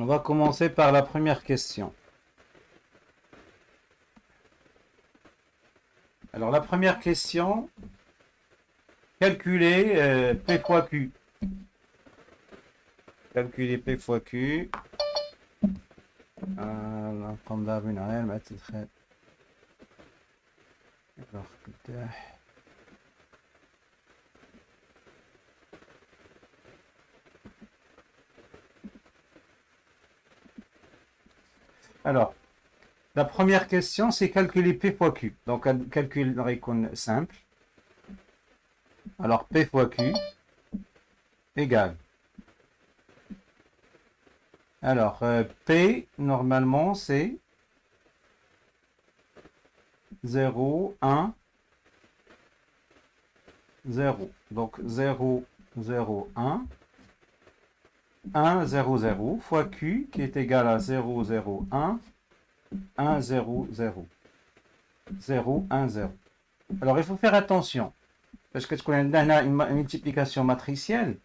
On va commencer par la première question. Alors, la première question, calculer P fois Q. Calculer P fois Q. الأرقام ده بنعمل ما تدخل. Alors, la première question, c'est calculer P fois Q. Donc, un calcul simple. Alors, P fois Q égale. Alors, P, normalement, c'est 0, 1, 0. Donc, 0, 0, 1. 1, 0, 0 fois Q qui est égal à 0, 0, 1, 1, 0, 0. 0, 1, 0. Alors, il faut faire attention. Parce que qu'on a une multiplication matricielle.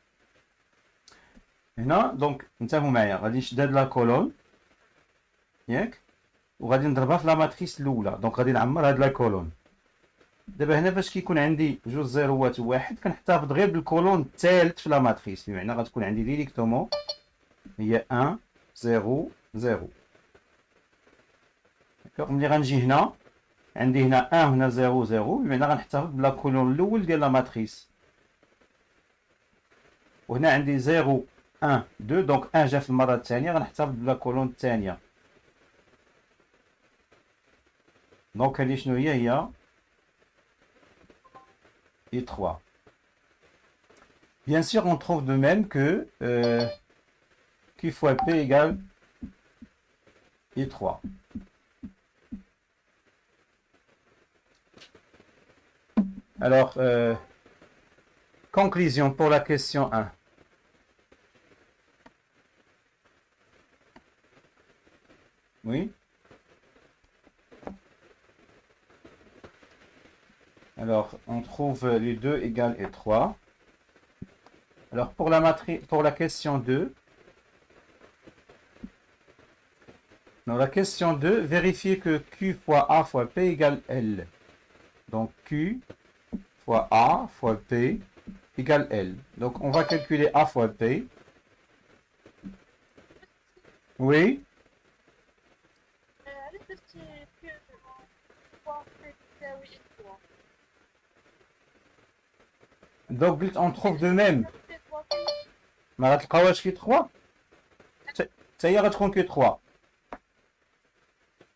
هنا دونك انتبهوا معايا غادي نشدد لا كولون ياك وغادي نضربها في لا ماتريس الاولى دونك غادي نعمر هاد لا كولون. دابا هنا فاش كيكون عندي جوج زيروات وواحد كنحتفظ غير بالكولون الثالث في لا ماتريس بمعنى غتكون عندي ديريكتومون هي 1 0 0. داكوغ ملي غنجي هنا عندي هنا 1 هنا 0 0 بمعنى غنحتفظ بلا كولون الاول ديال لا ماتريس وهنا عندي 0 1 2 دونك 1 جا في المره الثانيه غنحتفظ بلا كولون الثانيه دونك هذه شنو هي I3. Bien sûr, on trouve de même que Q fois P égale I3. Alors, conclusion pour la question 1. Oui. Alors, on trouve les deux égales et 3. Alors, pour la question 2, dans la question 2, vérifiez que Q fois A fois P égale L. Donc, Q fois A fois P égale L. Donc, on va calculer A fois P. Oui. Donc, on trouve de même. ما غتلقاوهاش كي 3 حتى هي غتكون كي 3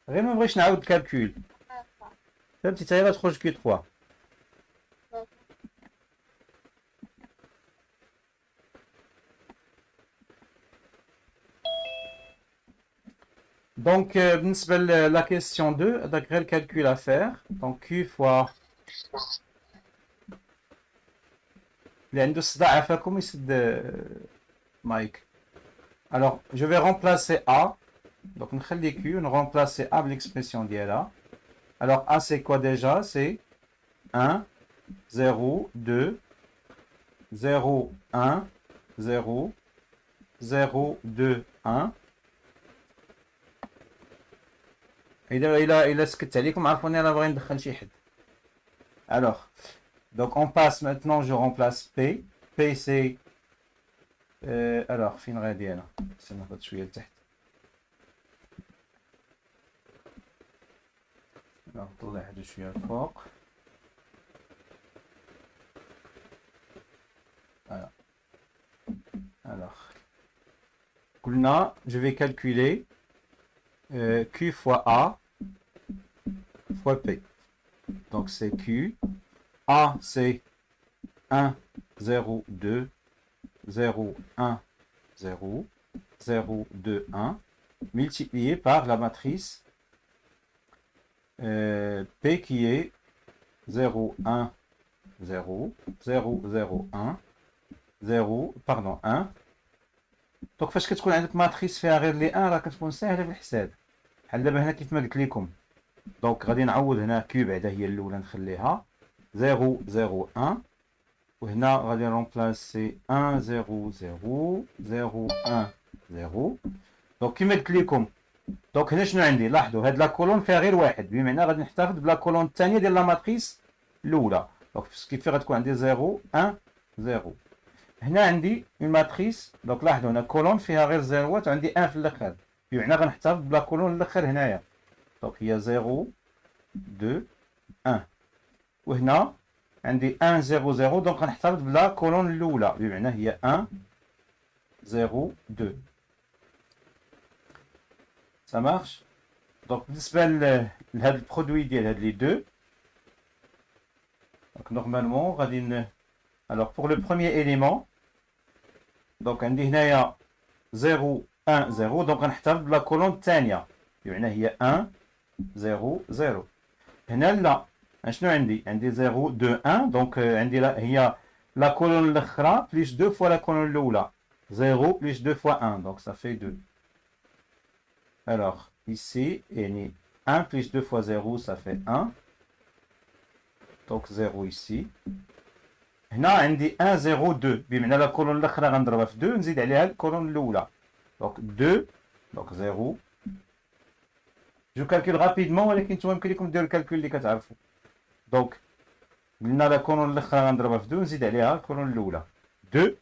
غير ما بغيتش نعاود الكالكول فهمتي حتى هي غتخرج كي 3 دونك بالنسبه لا كيسيون 2 هذاك غير الكالكول ا فير دونك كي فوا اللي عنده الصداع عافاكم يسد مايك. Alors, je vais remplacer A. Donc, on va Q, on remplace A de l'expression d'ILA. Alors, A, c'est quoi déjà? C'est 1, 0, 2, 0, 1, 0, 0, 2, 1. Il a سكت عليكم عرفوني انا باغي ندخل شي حد. Alors, donc on passe maintenant, je remplace P. P c'est alors فين غادي انا نهبط شويه لتحت. نطلع هذا شويه لفوق. Voilà. Alors, قلنا je vais calculer Q fois A fois P. Donc c'est Q. A c'est 1, 0, 2, 0, 1, 0, 0, 2, 1, multiplié par la matrice P qui est 0, 1, 0, 0, 0, 1, 0, pardon, 1. دونك فاش كتكون عندك ماتريس فيها غير لي 1 راه كتكون ساهله في الحساب بحال دابا هنا كيف ما قلت لكم. دونك غادي نعوض هنا كيو بعدا هي الاولى نخليها 0 0 1 وهنا غادي نرومبلاسي 1 0 0 0 1 0 دونك كيما قلت لكم دونك هنا شنو عندي؟ لاحظوا هاد لا كولون فيها غير واحد، بمعنى غادي نحتفظ بلا كولون الثانيه ديال لا ماتريس الاولى. دونك كيف غتكون عندي 0 1 0. هنا عندي اون ماتريس، دونك لاحظوا هنا كولون فيها غير زيروات وعندي 1 في الاخر، بمعنى غنحتفظ بلا كولون الاخر هنايا. دونك هي 0 2 1. وهنا عندي 1 0 0، دونك غنحتفظ بلا كولون الاولى، بمعنى هي 1 0 2. Ça marche. Donc, بالنسبة لهاد البرودوي ديال هاد لي دو، donc normalement غادي alors pour le premier élément donc عندي هنايا 0 1 0، donc غنحتفظ بلا كولون الثانية، بمعنى هي 1 0 0. هنا لا، شنو عندي؟ عندي 0 2 1، donc عندي هي لا كولون الاخرى بليس 2 فوا لا كولون الاولى، 0 بليس 2 فوا 1، donc ça fait 2. Alors ici, 1 plus 2 fois 0, ça fait 1. Donc 0 ici. هنا عندي 1 0 2، بمعنى لا كولون الاخرى غنضربها في 2 نزيد عليها الكولون الاولى. Donc 2، donc 0. جو كالكول رابيدمون، ولكن نتوما يمكن لكم ديروا الكالكول اللي كتعرفوا. دونك قلنا لا كولون الاخرى غنضربها في 2 نزيد عليها الكولون الاولى. 2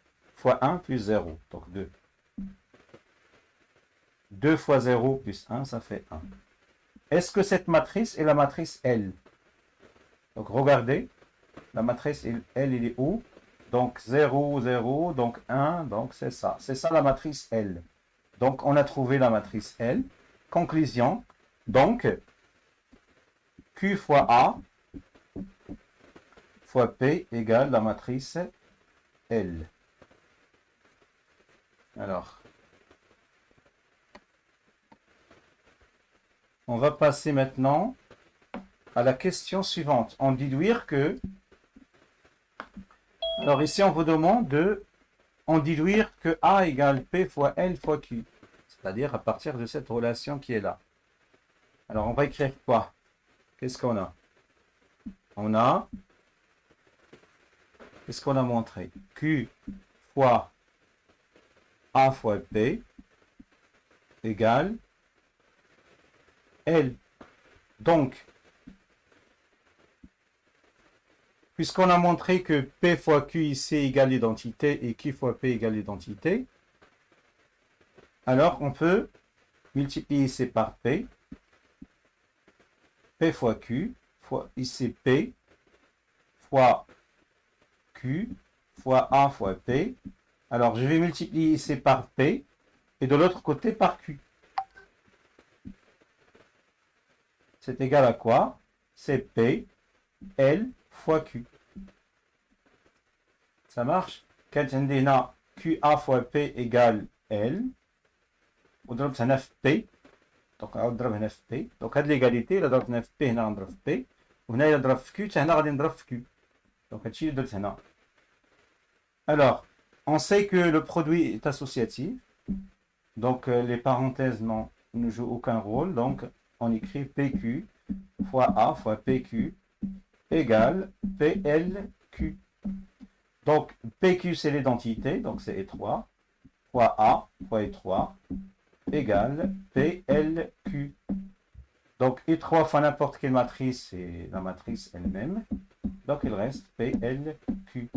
fois 1 plus 0، donc 2. 2 fois 0 plus 1, ça fait 1. Est-ce que cette matrice est la matrice L? Donc regardez, la matrice L, il est où? Donc 0, 0, donc 1, donc c'est ça. C'est ça la matrice L. Donc on a trouvé la matrice L. Conclusion, donc Q fois A fois P égale la matrice L. Alors, on va passer maintenant à la question suivante. On déduire que... Alors ici, on vous demande de en déduire que A égale P fois L fois Q. C'est-à-dire à partir de cette relation qui est là. Alors on va écrire quoi? Qu'est-ce qu'on a? On a... Qu'est-ce qu'on a montré? Q fois A fois P égale L. Donc, puisqu'on a montré que P fois Q ici égale l'identité et Q fois P égale l'identité, alors on peut multiplier ici par P, P fois Q, fois ici P, fois Q, fois A fois P. Alors je vais multiplier ici par P et de l'autre côté par Q. C'est égal à quoi? C'est P, L fois Q. Ça marche? Quand on dit QA fois P égale L, on ضرب هنا في P. Donc on ضرب هنا في P. Donc هاد l'égalité إلا ضربت هنا في P هنا غنضرب في P، وهنا إلا ضرب في Q هنا غادي نضرب في Q. Donc هادشي اللي درت هنا. Alors, on sait que le produit est associatif. Donc les parenthèses ne jouent aucun rôle. Donc on écrit PQ fois A fois PQ égale PLQ. Donc PQ c'est l'identité, donc c'est E3, fois A fois E3 égale PLQ. Donc E3 fois n'importe quelle matrice, c'est la matrice elle-même. Donc il reste PLQ.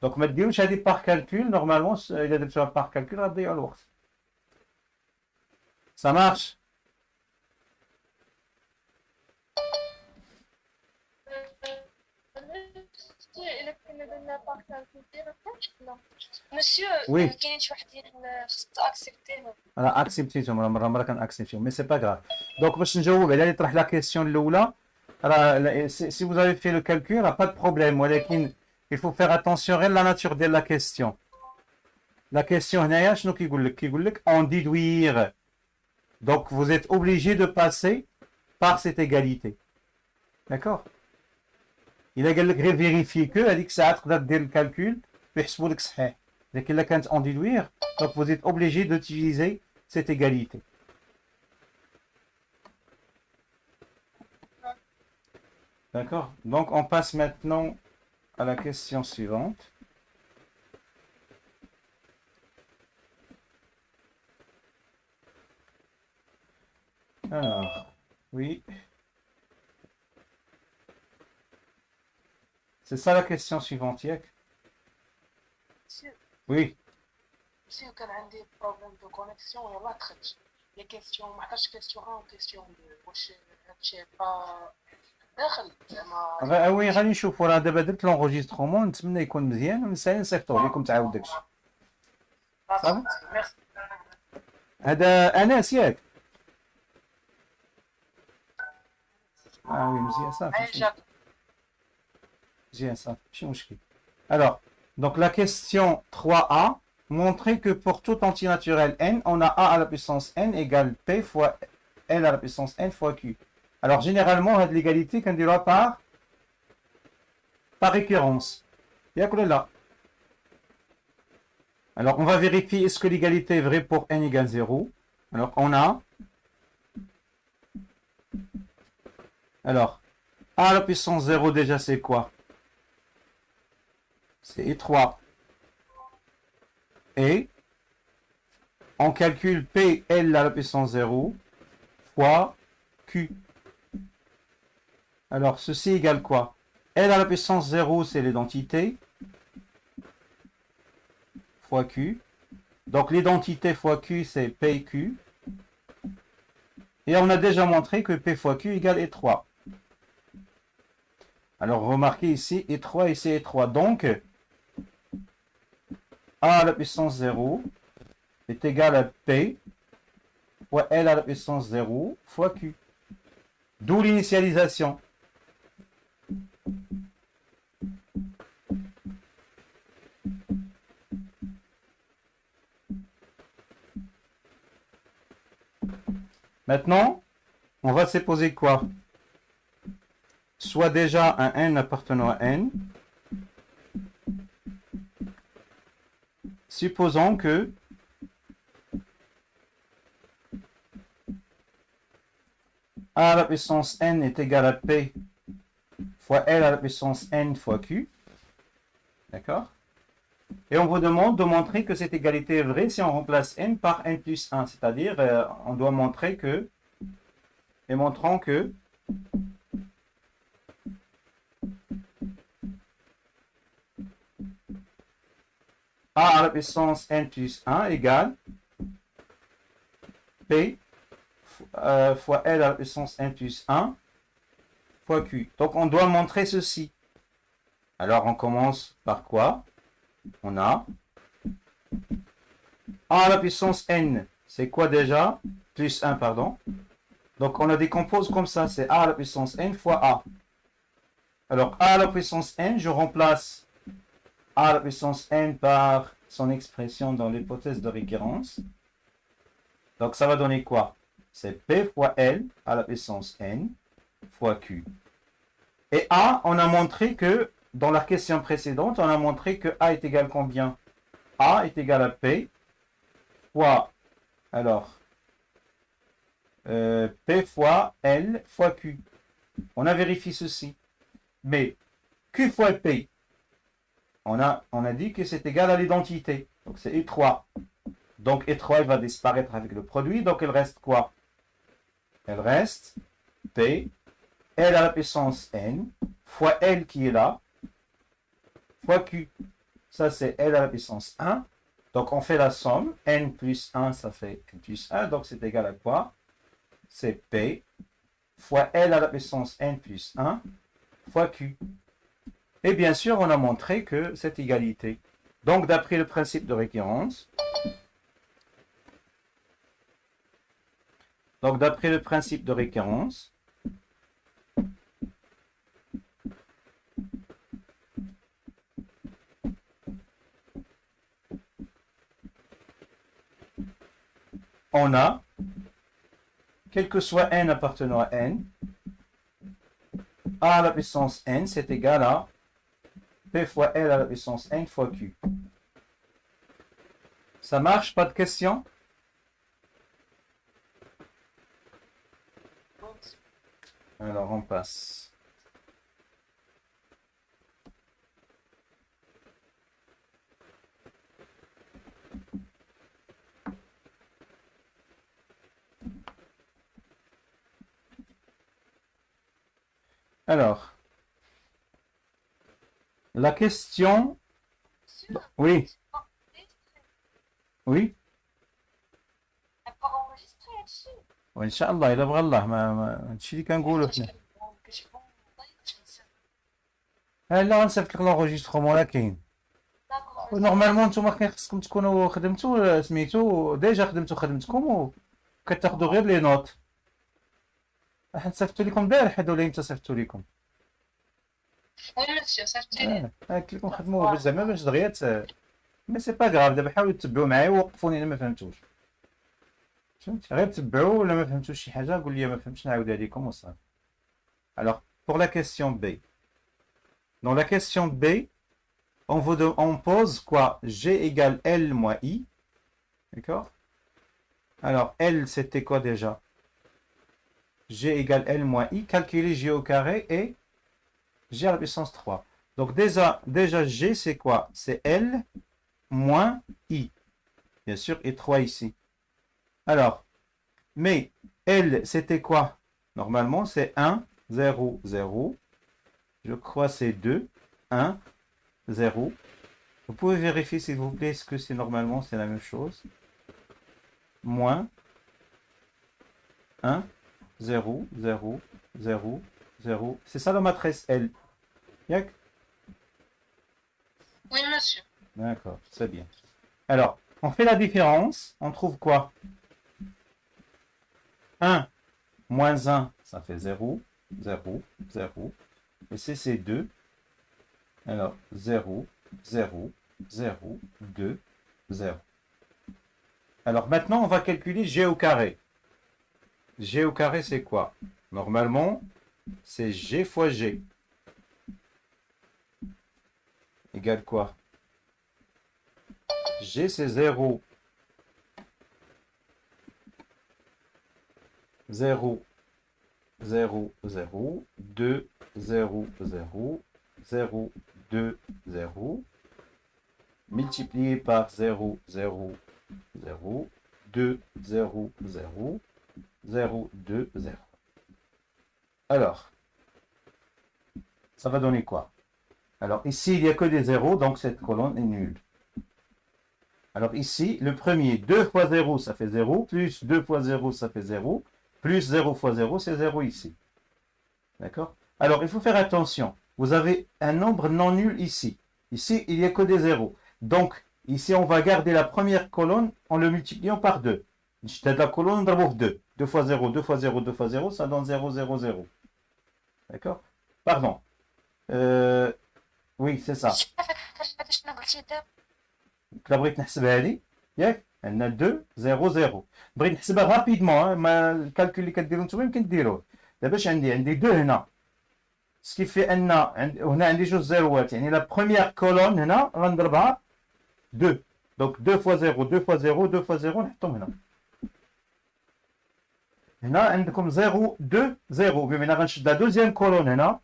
Donc ما تديروش هذه par calcul, normalement إذا درتوها par calcul غتضيعوا الوقت. Ça marche? Monsieur, Oui. كاين شي واحد اكسبتيهم. انا اكسبتيتهم مره كنأكسبتيهم، مي سي با غراف. دونك باش نجاوب على اللي طرح لا كيسيون الاولى، راه سي vous avez fait le calcul راه با de problème، ولكن il faut faire attention غير لا ناتور ديال لا كيسيون. لا كيسيون هنايا شنو كيقول لك؟ كيقول لك en déduire. Donc vous êtes obligé de passer par cette égalité. D'accord? إلا قال لك غير فيريفي كو هذيك الساعه تقدر دير الكالكول ويحسبوا لك صحيح، لكن إلا كانت en déduire donc vous êtes obligé d'utiliser cette égalité. D'accord? Donc on passe maintenant à la question suivante. Alors, oui. C'est ça la question suivante, Yek? Si, Oui. si كان عندي problème de connexion يلا خرج هي كيستيون ما عرفتش كيستيون 1 كيستيون 2 واش هادشي با داخل زعما وي غادي نشوفوا راه دابا درت لونغوجيسترومون نتمنى يكون مزيان ونسالي نصيفطوه لكم تعاود داكشي صافي ميرسي هذا انس ياك وي مزيان صافي عايل جاك مزيان صافي ماشي مشكل alors donc la question 3a montrer que pour tout entier naturel n on a a à la puissance n égale p fois l à la puissance n fois q alors généralement هاد l'égalité كنديروها par récurrence ياك ولا لا alors on va vérifier est-ce que l'égalité est vraie pour n égale 0 alors on a alors a à la puissance 0 déjà c'est quoi c'est étroit et on calcule PL à la puissance 0 fois Q. Alors, ceci égale quoi? L à la puissance 0, c'est l'identité, fois Q. Donc, l'identité fois Q, c'est PQ. Et on a déjà montré que P fois Q égale étroit. Alors, remarquez ici, étroit, ici, étroit. Donc, A à la puissance 0 est égal à P fois L à la puissance 0 fois Q. D'où l'initialisation. Maintenant, on va supposer quoi? Soit déjà un n appartenant à n. Supposons que a à la puissance n est égal à p fois l à la puissance n fois q. D'accord? Et on vous demande de montrer que cette égalité est vraie si on remplace n par n plus 1. C'est-à-dire, on doit montrer que, et montrons que a à la puissance n plus 1 égale p fois l à la puissance n plus 1 fois q. Donc on doit montrer ceci. Alors on commence par quoi? On a a à la puissance n, c'est quoi déjà? Plus 1, pardon. Donc on la décompose comme ça, c'est a à la puissance n fois a. Alors a à la puissance n, je remplace a à la puissance n par son expression dans l'hypothèse de récurrence. Donc ça va donner quoi? C'est p fois l à la puissance n fois q. Et a, on a montré que, dans la question précédente, on a montré que a est égal à combien? A est égal à p fois, alors, p fois l fois q. On a vérifié ceci. Mais q fois p, on a dit que c'est égal à l'identité. Donc c'est étroit. Donc étroit, il va disparaître avec le produit. Donc il reste quoi? Il reste p, l à la puissance n, fois l qui est là, fois q. Ça c'est l à la puissance 1. Donc on fait la somme. N plus 1, ça fait n plus 1. Donc c'est égal à quoi? C'est p fois l à la puissance n plus 1 fois q. Et bien sûr, on a montré que cette égalité. Donc d'après le principe de récurrence, on a, quel que soit n appartenant à n, a à la puissance n, c'est égal à p fois l à la puissance n fois q. Ça marche? Pas de questions? Alors on passe. Alors, la question... Sûr. Oui, Oh, oui. t'as pas enregistré là-dessus. وإن شاء الله إلا بغى الله هادشي اللي كنقولو حنا. كتبون باش نسى. لا غنصيفط لك لونجيسترومون راه كاين. داكوغ. نورمالمون نتوما كاين خصكم تكونوا خدمتوا سميتو ديجا خدمتوا خدمتكم وكتاخذوا غير لي نوت. راح نصيفطوا لكم البارح هادو اللي صيفطوا لكم. وي مسيو صيفطي. قلت لكم خدموا باش زعما باش دغيا مي سي با غراف. دابا حاولوا تتبعوا معايا ووقفوني الا ما فهمتوش. فهمت غير تبعوا ولا ما فهمتوش شي حاجه قول لي ما فهمتش نعاودها لكم وصافي. Alors pour la question B. Dans la question B, on pose quoi? G égale L moins I. D'accord? Alors L c'était quoi déjà? G égale L moins I. Calculer G au carré et G à la puissance 3. Donc déjà G c'est quoi? C'est L moins I. Bien sûr, et 3 ici. Alors, mais L c'était quoi? Normalement c'est 1, 0, 0. Je crois c'est 2, 1, 0. Vous pouvez vérifier s'il vous plaît, est-ce que c'est normalement c'est la même chose? Moins 1, 0, 0, 0, 0. C'est ça la matrice L. Yak? Oui monsieur. D'accord, c'est bien. Alors, on fait la différence, on trouve quoi? 1 moins 1, ça fait 0, 0, 0. Ici c'est 2. Alors, 0, 0, 0, 2, 0. Alors maintenant, on va calculer G au carré. G au carré, c'est quoi? Normalement, c'est G fois G. Égale quoi? G, c'est 0. 0, 0, 0, 2, 0, 0, 0, 2, 0, multiplié par 0, 0, 0, 2, 0, 0, 0, 2, 0. Alors, ça va donner quoi? Alors ici, il n'y a que des zéros, donc cette colonne est nulle. Alors ici, le premier, 2 fois 0, ça fait 0, plus 2 fois 0, ça fait 0, plus 0 fois 0, c'est 0 ici. D'accord? Alors, il faut faire attention. Vous avez un nombre non nul ici. Ici, il n'y a que des zéros. Donc, ici, on va garder la première colonne en le multipliant par 2. La colonne de 2. 2 fois 0, 2 fois 0, 2 fois 0, ça donne 0, 0, 0. D'accord? Pardon. Oui, c'est ça. La بغيت نحسبها لي ياك عندنا 2 0 0 بغيت نحسبها رابيدمون ما الكالكول اللي كديروا نتوما يمكن ديروه دابا اش عندي 2 هنا سكيفي ان هنا عندي جوج زيروات يعني لا بروميير كولون هنا غنضربها 2 دونك 2 فوا 0 2 فوا 0 2 فوا 0 نحطهم هنا هنا عندكم 0 2 0 بما ان غنشد لا دوزيام كولون هنا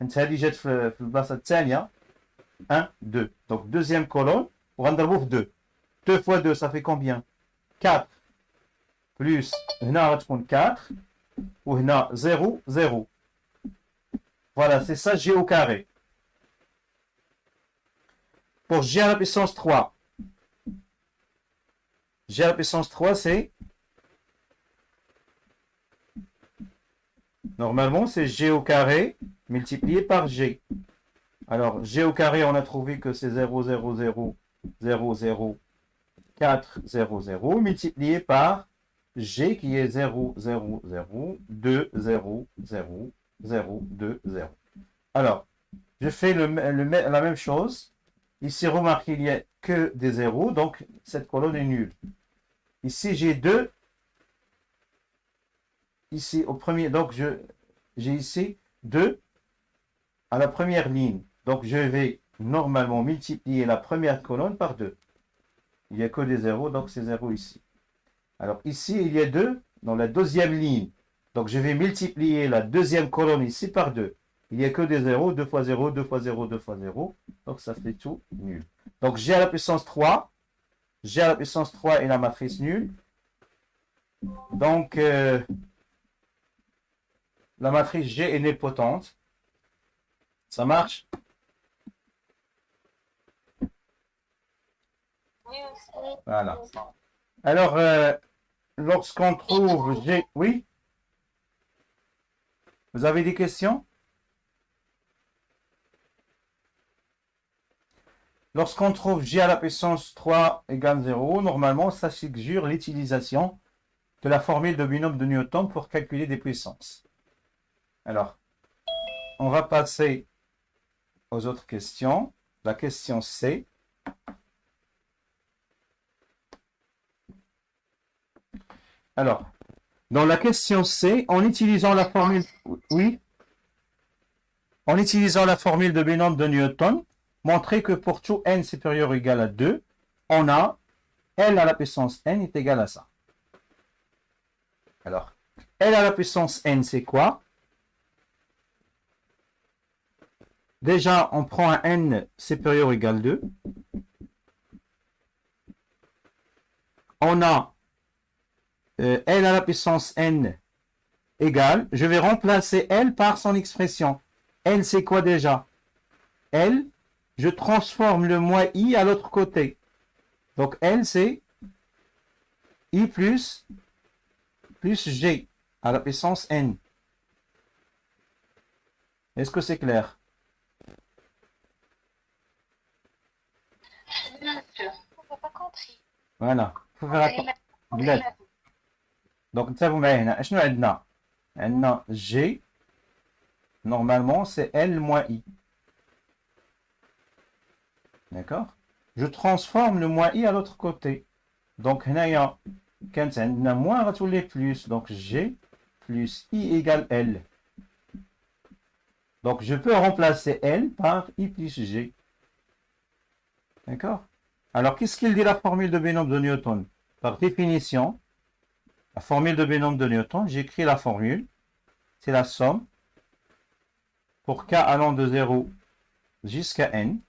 حيت هذه جات في البلاصه الثانيه 1 2 دونك دوزيام كولون وغنضربو في 2 2 fois 2 ça fait combien 4 plus هنا غتكون 4 وهنا 0 0 voilà c'est ça G au carré pour G à la puissance 3 G à la puissance 3 c'est normalement c'est G au carré multiplié par G. Alors G au carré on a trouvé que c'est 0 0 0 0 0 4 0 0 multiplié par G qui est 0 0 0 2 0 0 0 2 0. Alors je fais la même chose. Ici remarquez il n'y a que des zéros donc cette colonne est nulle. Ici j'ai 2. Ici au premier donc j'ai ici 2 à la première ligne. Donc je vais normalement multiplier la première colonne par 2. Il n'y a que des zéros, donc c'est 0 ici. Alors ici, il y a 2 dans la deuxième ligne. Donc je vais multiplier la deuxième colonne ici par 2. Il n'y a que des zéros, 2 fois 0, 2 fois 0, 2 fois 0. Donc ça fait tout nul. Donc G à la puissance 3. G à la puissance 3 est la matrice nulle. Donc la matrice G est nilpotente. Ça marche? Oui, Voilà. Alors, lorsqu'on trouve G... Oui? Vous avez des questions? Lorsqu'on trouve G à la puissance 3 égale 0, normalement, ça suggère l'utilisation de la formule de binôme de Newton pour calculer des puissances. Alors, on va passer aux autres questions. La question C. Alors, dans la question C, en utilisant la formule... Oui? En utilisant la formule de binôme de Newton, montrer que pour tout n supérieur ou égal à 2, on a L à la puissance n est égal à ça. Alors, L à la puissance n, c'est quoi? Déjà, on prend un n supérieur ou égal à 2. On a L à la puissance n égale, je vais remplacer L par son expression. L, c'est quoi déjà? L, je transforme le moins I à l'autre côté. Donc, L, c'est I plus G à la puissance n. Est-ce que c'est clair? monsieur. On n'a pas compris. Voilà. Faut faire attention. Donc, ça vous met هنا. شنو عندنا؟ عندنا G. Normalement, c'est L moins I. D'accord? Je transforme le moins I à l'autre côté. Donc, هنايا كانت عندنا moins غتولي plus. Donc, G plus I égale L. Donc, je peux remplacer L par I plus G. D'accord? Alors, qu'est-ce qu'il dit la formule de binôme de Newton? Par définition, la formule de binôme de Newton, j'écris la formule. C'est la somme pour k allant de 0 jusqu'à n,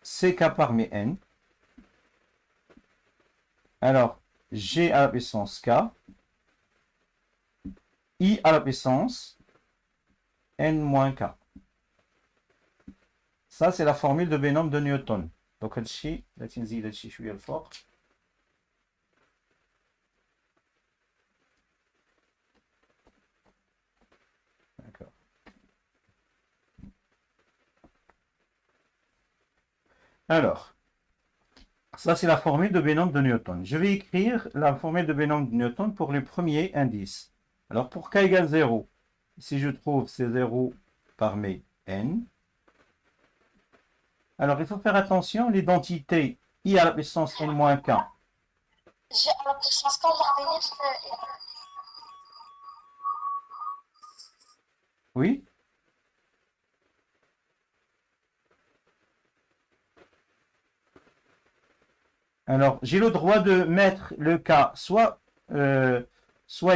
ck parmi n. Alors, g à la puissance k, I à la puissance n moins k. Ça, c'est la formule de binôme de Newton. Donc, هادشي بغيتي نزيد هادشي شويه الفوق. D'accord. Alors, ça, c'est la formule de binôme de Newton. Je vais écrire la formule de binôme de Newton pour le premier indice. Alors, pour k égale 0, si je trouve ces 0 parmi n, alors il faut faire attention, l'identité I à la puissance n moins k. J'ai à la puissance quand Oui? Alors, j'ai le droit de mettre le k soit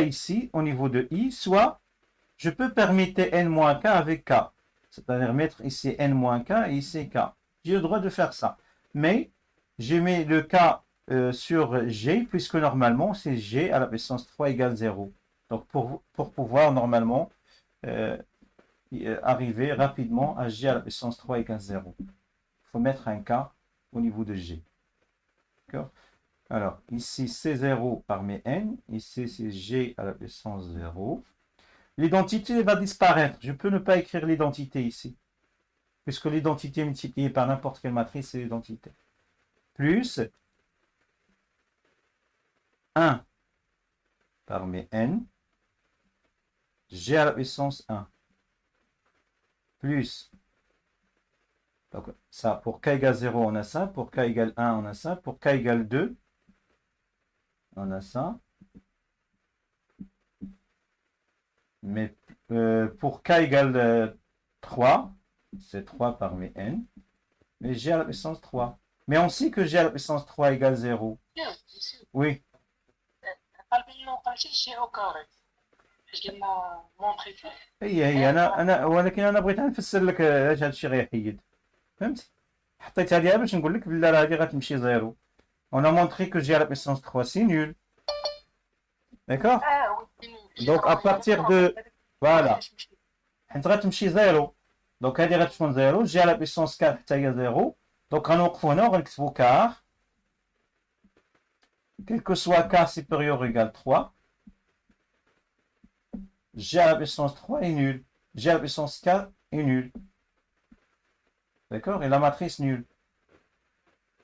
ici, au niveau de I, soit je peux permettre n-k avec k. C'est-à-dire mettre ici n-k et ici k. J'ai le droit de faire ça. Mais, je mets le k sur g, puisque normalement, c'est g à la puissance 3 égale 0. Donc, pour pouvoir normalement arriver rapidement à g à la puissance 3 égale 0. Il faut mettre un k au niveau de g. D'accord? Alors, ici, c'est 0 parmi n. Ici, c'est g à la puissance 0. L'identité va disparaître. Je peux ne pas écrire l'identité ici. Puisque l'identité multipliée par n'importe quelle matrice, c'est l'identité. Plus 1 parmi n. G à la puissance 1. Plus. Donc, ça, pour k égale 0, on a ça. Pour k égale 1, on a ça. Pour k égale 2, on a ça. Mais pour k égale 3, c'est 3 parmi n. Mais g à la puissance 3. Mais on sait que g à la puissance 3 égale 0. Oui. هي انا ولكن انا بغيت نفسر لك علاش هذا الشيء غيحيد. فهمتي؟ حطيتها ليها باش نقول لك بلا راه هذه غتمشي 0. On a montré que g à la puissance 3 c'est nul. D'accord? Ah oui, Donc à partir de voilà حيت غتمشي زيرو دونك هذه غتكون زيرو جي على بيسونس 4 حتى هي زيرو دونك غنوقفو هنا وغنكتبو كار quel que soit k supérieur ou égal 3 g à la puissance 3 est nul g à la puissance 4 est nul d'accord et la matrice nulle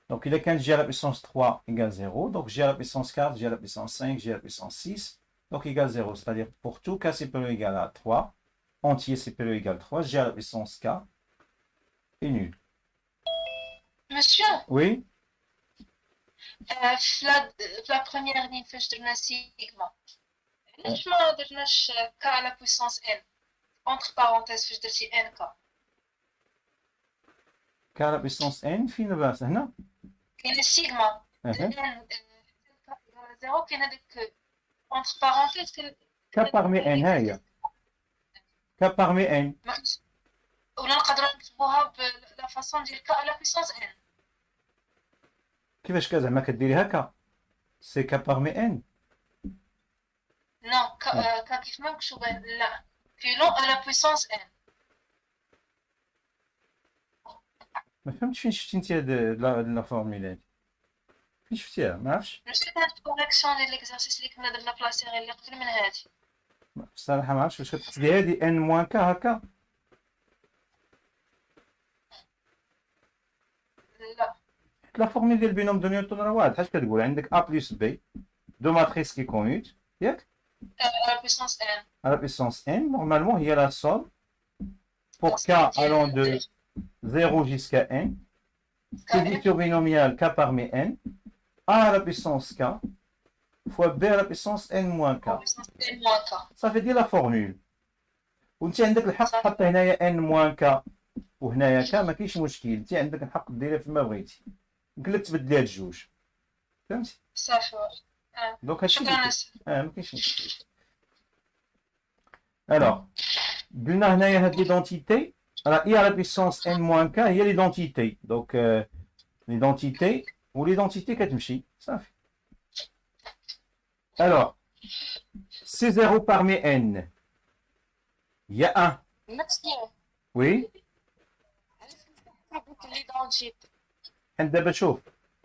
donc il est quand g à la puissance 3 égale 0 donc g à la puissance 4 g à la puissance 5 g à la puissance 6 donc égale 0 c'est à dire pour tout k supérieur ou égal à 3 entier supérieur ou égal à 3 g à la puissance k est nul. Monsieur, Oui. في la première ligne فاش درنا سيغما علاش ما درناش k à la puissance n entre parenthèses فاش درتي nk k à la puissance n فين باس هنا كاين سيغما n زيرو كاين هذاك entre parenthèses k parmi n ها هي k parmi n ولا نقدروا نكتبوها بلا فاصون ديال k à la puissance n كيفاش زعما كديري هكا سي k parmi n non k كيف ما مكتوبه لا كيلو à la puissance n ما فهمتش فين شفتي انت هاد لا فورمول هادي فين شفتيها ما عرفتش ماشي كانت كوريكسيون ديال ليكزارسيس اللي كنا درنا بلاصي غير اللي قبل من هادي بصراحه ما عرفتش واش كتحسبي هادي n موان k هكا لا لا فورمول ديال البينوم دو نيوتن راه واضحه اش كتقول عندك a بلس b دو ماتريس كي كوموت ياك à la puissance n à la puissance n normalement il y a la somme pour k allant de 0 jusqu'à n division binomiale k parmi n a à la puissance k fois b à la puissance n moins k puissance n moins k ça fait dire la formule وانت عندك الحق تحط هنايا n moins k وهنايا k ما كاينش مشكل انت عندك الحق ديرها فيما بغيتي يمكن لك تبدلي هاد الجوج فهمتي صافي دونك هادشي شكرا ما كاينش مشكل الوغ قلنا هنايا هاد ليدونتيتي راه اي على بيسونس ان موان كا هي ليدونتيتي دونك ليدونتيتي وليدونتيتي كتمشي صافي الوغ سي 0 parmi n il y a 1 Monsieur, oui l'identité. حنا دابا شوف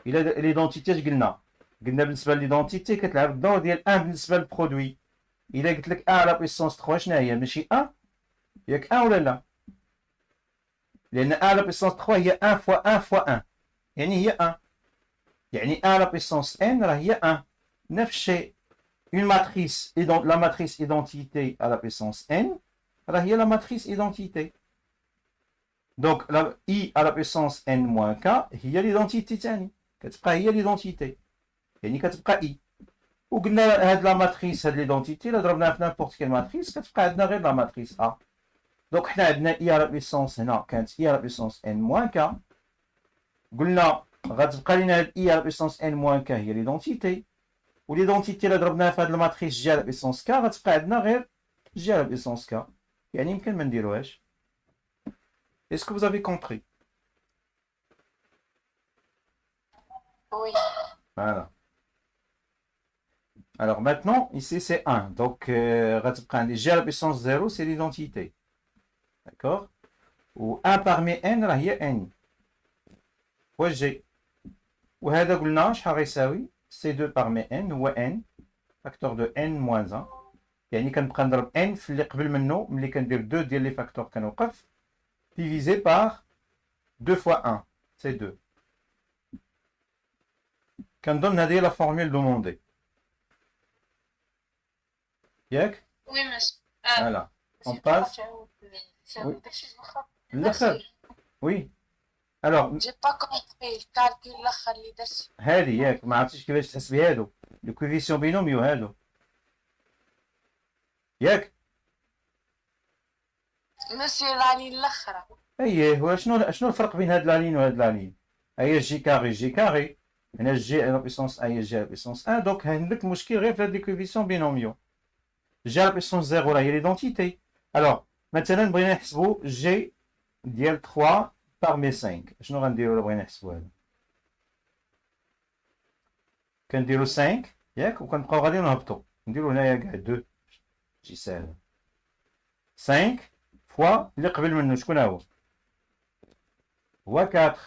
الا ليدونتيتي اش قلنا بالنسبه لليدونتيتي كتلعب الدور ديال 1 بالنسبه للبرودوي الا قلت لك 1 على بيسونس 3 شنو هي ماشي 1 ياك 1 ولا لا لان 1 على بيسونس 3 هي 1 فوا 1 فوا 1 يعني هي 1 يعني 1 على بيسونس n راه هي 1 نفس الشيء une matrice la matrice identité à la puissance n راه هي la matrice identité donc la i à la puissance n moins k هي l'identité تاني كتبقى هي l'identité يعني كتبقى i وقلنا هاد لا ماتريس هاد ليدونتيتي الا ضربناها في نيمبورت كيل ماتريس كتبقى عندنا غير لا ماتريس ا دونك حنا عندنا اي على بيسونس هنا كانت اي على بيسونس ان موان كا قلنا غتبقى لينا هاد اي على بيسونس ان موان كا هي ليدونتيتي وليدونتيتي الا ضربناها في هاد الماتريس جي على بيسونس كا غتبقى عندنا غير جي على بيسونس كا يعني يمكن ما نديروهاش Est-ce que vous avez compris? Oui. Voilà. Alors maintenant, ici c'est 1. Donc, G à la puissance 0, c'est l'identité. D'accord? Ou 1 parmi n, là, il y a n. Fois G. وهذا قلنا شحال غيساوي C2 parmi n هو n facteur de n moins 1 يعني كنبقى نضرب n في اللي قبل منه ملي كندير 2 ديال لي فاكتور كنوقف divisé par 2 fois 1 c'est 2 كنظن هذه هي لا فورمول دوموندي ياك Oui, monsieur. voilà on passe الاخر oui alors J'ai pas compris le calcul الاخر اللي درت. هذه ياك ما عرفتيش كيفاش تحسبي هادو لو كوفيسيون بينوميو هادو ياك Monsieur العلي الاخرى. اييه شنو الفرق بين هاد لالين وهاد لالين هي جي كاري هنا جي على بيسونس هي جي على بيسونس 1 دونك عندك مشكل غير في هاد لي كوفيسيون بينوميو جي على بيسونس 0 راه هي ليدونتيتي الوغ مثلا بغينا نحسبو جي ديال 3 parmi 5 شنو غنديرو الا بغينا نحسبو هذا كنديرو 5 ياك وكنبقاو غادي نهبطو نديرو هنايا كاع 2 تجي ساهلة. 5 فوا اللي قبل منه شكون هو؟ هو 4.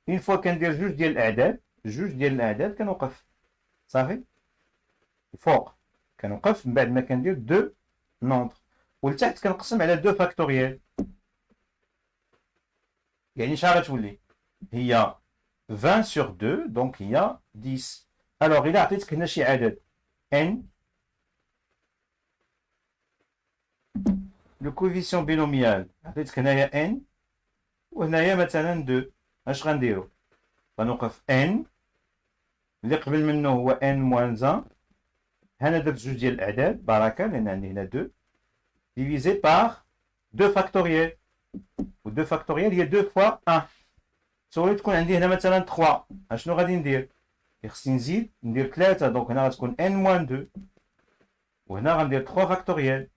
اون فوا كندير جوج ديال الاعداد كنوقف صافي. فوق كنوقف من بعد ما كندير دو نومبر، ولتحت كنقسم على دو فاكتوريال. يعني شحال غتولي؟ هي 20 sur 2 دونك هي 10. الوغ الا عطيتك هنا شي عدد n، لو كوفيسيون بينوميال عطيتك هنايا n وهنايا مثلا 2، اش غنديرو؟ غنوقف n اللي قبل منه هو n موان 1، هنا درت جوج ديال الاعداد بركه لان عندي هنا 2 ديفيزي بار 2 فاكتوريال، و 2 فاكتوريال هي 2 فوا 1. تصوري تكون عندي هنا مثلا 3، اشنو غادي ندير؟ خصني نزيد ندير 3، دونك هنا غتكون n موان 2، وهنا غندير 3 فاكتوريال.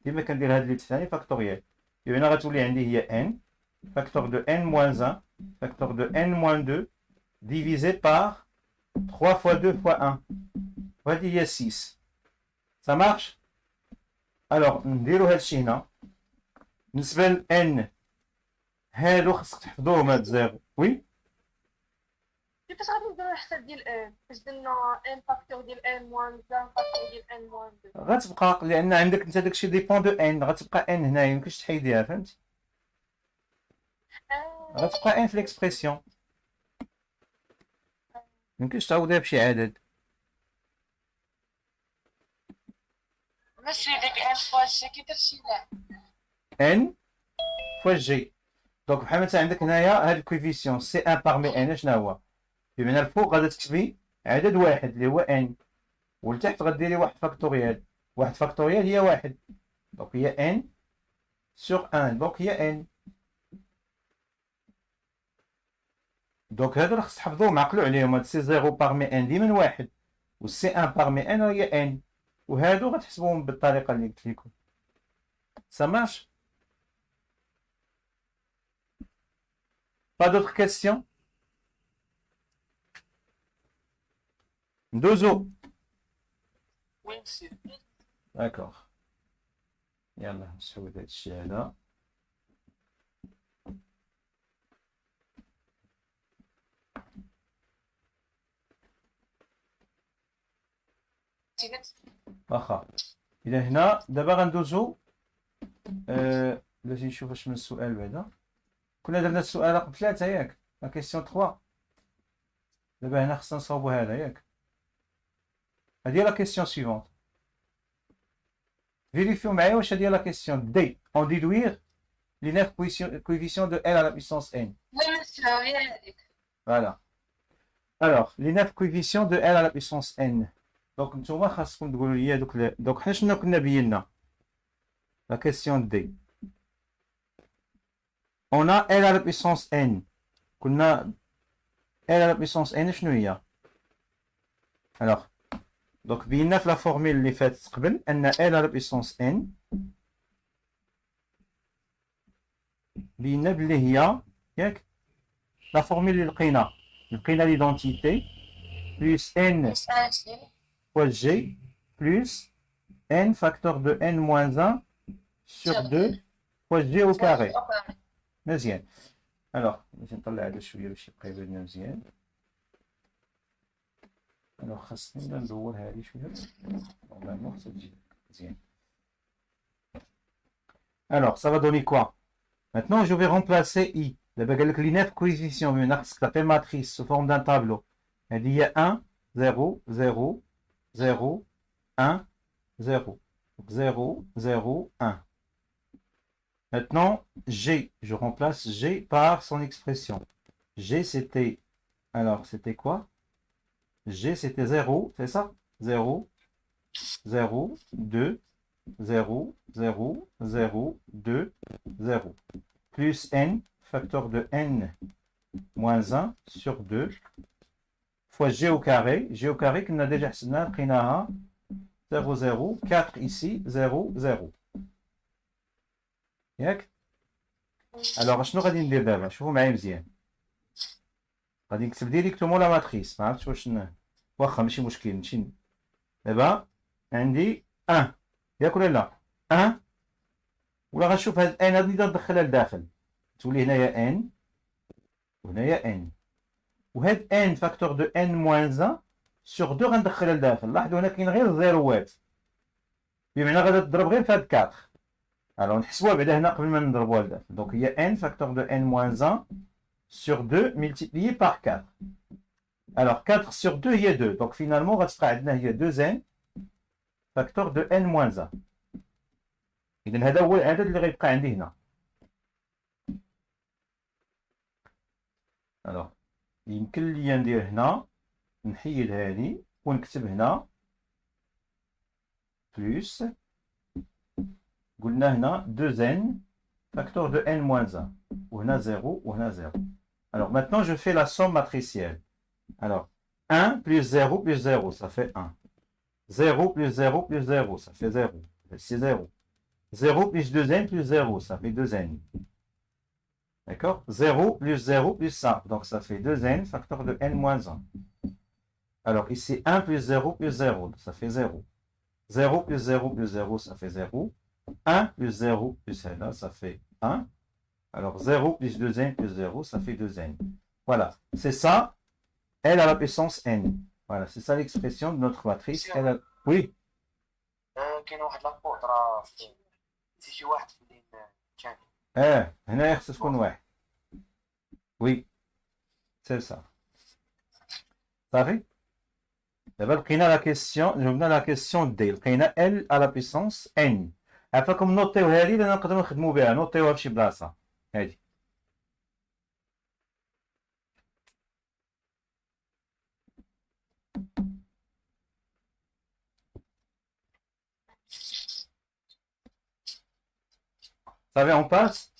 ديما كندير هاد اللي تحتاني فاكتوريال، هنا غتولي عندي هي n فاكتور دو n موان 1 فاكتور دو n موان 2 divisé par 3 fois 2 fois 1. وهذه هي 6. Ça marche. alors نديرو هادشي هنا بالنسبة ل n هادو خصك تحفظوهم هاد زيرو. وي كيفاش غادي نديرو الحساب ديال ان؟ فاش درنا ان فاكتور ديال ان موان 1 فاكتور ديال ان موان 2 غتبقى لان عندك انت داكشي ديبون دو n، غتبقى n هنايا ميمكنش تحيديها فهمتي. غتبقى n في ليكسبرسيون ميمكنش تعوضيها بشي عدد. ماشي ديك ان فوا جي كي درتي لا n فوا جي. دونك بحال مثلا عندك هنايا هاد الكويفيسيون سي ان باغمي ان شنو هو؟ بمعنى الفوق غادي تكتبي عدد واحد اللي هو n، والتحت غديري واحد فاكتوريال. واحد فاكتوريال هي واحد، دونك هي n سور 1، دونك هي n. دونك هادو راه خص تحفظوهم عقلوا عليهم. هاد سي 0 باغمي ان ديما واحد، و سي 1 باغمي ان هي n، وهادو غتحسبوهم بالطريقه اللي قلت لكم. Ça marche. Pas d'autres questions? ندوزو. وين سي داكوغ يلا نسحبو هادشي هذا. واخا إذا هنا دابا غندوزو بلاتي نشوف اش من السؤال بعدا. كنا درنا السؤال رقم 3 ياك، لا كيسيون 3. دابا هنا خصنا نصاوبو هذا ياك. هادي لا كيسيون سيفونت. فيريفيو معايا واش هادي لا كيسيون دي اون ديدوير لي 9 كويفيسيون دو ال على بيسونس ان. لا نسمع غير هذيك. فوالا. الوغ لي 9 كويفيسيون دو ال على بيسونس ان. دونك نتوما خاصكم تقولوا لي دوك دونك حنا شنو كنا بينا؟ لا كيسيون دي on a L à la puissance n. كنا L à la puissance n شنو هي؟ alors donc بينا في لا فورميل اللي فاتت قبل ان L à la puissance n بينا بلي هي ياك لا فورميل اللي لقينا ليدونتيتي plus n fois g plus n facteur de n moins 1 sur 2 fois g au carré. مزيان. الوغ باش نطلع هذا شويه باش يبقى يبان مزيان. الوغ خاصني ندور هذه شويه نورمالمون خاصها تجي مزيان. الوغ ça va donner quoi? Maintenant je vais remplacer i. دابا قال لك لي 9 كويفيسيون بما خاصك تعطي ماتريس سو فورم دان طابلو. هذه هي 1 0 0 0 1 0 0 0 1. Maintenant, G, je remplace G par son expression. G, c'était... Alors, c'était quoi? G, c'était 0, c'est ça? 0, 0, 2, 0, 0, 0, 2, 0. Plus n, facteur de n moins 1 sur 2, fois G au carré. G au carré, qu'on a déjà pris 0, 0, 4 ici, 0, 0. ياك الوغ شنو غادي ندير دابا؟ شوفوا معايا مزيان. غادي نكتب ديريكتومون لا ماتريس. ما عرفتش واش واخا ماشي مشكل نمشي دابا عندي 1 ياك ولا لا 1 ولا غنشوف هاد n هادي ندخلها لداخل تولي هنايا n وهنايا n وهاد n فاكتور دو n موان 1 سور 2 غندخلها لداخل. لاحظوا هنا كاين غير زيروات بمعنى غادا تضرب غير في هاد 4. الوغ نحسبوها بعدا هنا قبل ما نضربوها لداخل. دونك هي n فاكتور دو n موان 1 sur 2 multiplié par 4. Alors 4 sur 2 هي 2. Donc finalement غتبقى عندنا هي 2n facteur de n moins 1. إذا هذا هو العدد اللي غيبقى عندي هنا. Alors يمكن لي ندير هنا نحيد هذه ونكتب هنا بلس قلنا هنا 2n facteur de n moins 1 وهنا 0 وهنا 0. Alors maintenant je fais la somme matricielle. Alors 1 plus 0 plus 0 ça fait 1. 0 plus 0 plus 0 ça fait 0. C'est 0. 0 plus 2n plus 0 ça fait 2n. D'accord? 0 plus 0 plus ça. Donc ça fait 2n facteur de n moins 1. Alors ici 1 plus 0 plus 0 ça fait 0. 0 plus 0 plus 0 ça fait 0. 1 plus 0 plus là ça fait 1. Alors 0 plus 2n plus 0 ça fait 2n. Voilà. C'est ça. L à la puissance n. Voilà. C'est ça l'expression de notre matrice. L à... Oui. كاين واحد لابورت راه في شي واحد في اللين الثاني. هنا خصها تكون واحد. وي سي سا صافي. دابا لقينا لا كيسيون جبنا لا كيسيون دي لقينا ال على بيسونس ان. عفاكم نوطيو هذه اللي نقدروا نخدموا بها نوطيوها في شي بلاصه هذه. صافي on passe.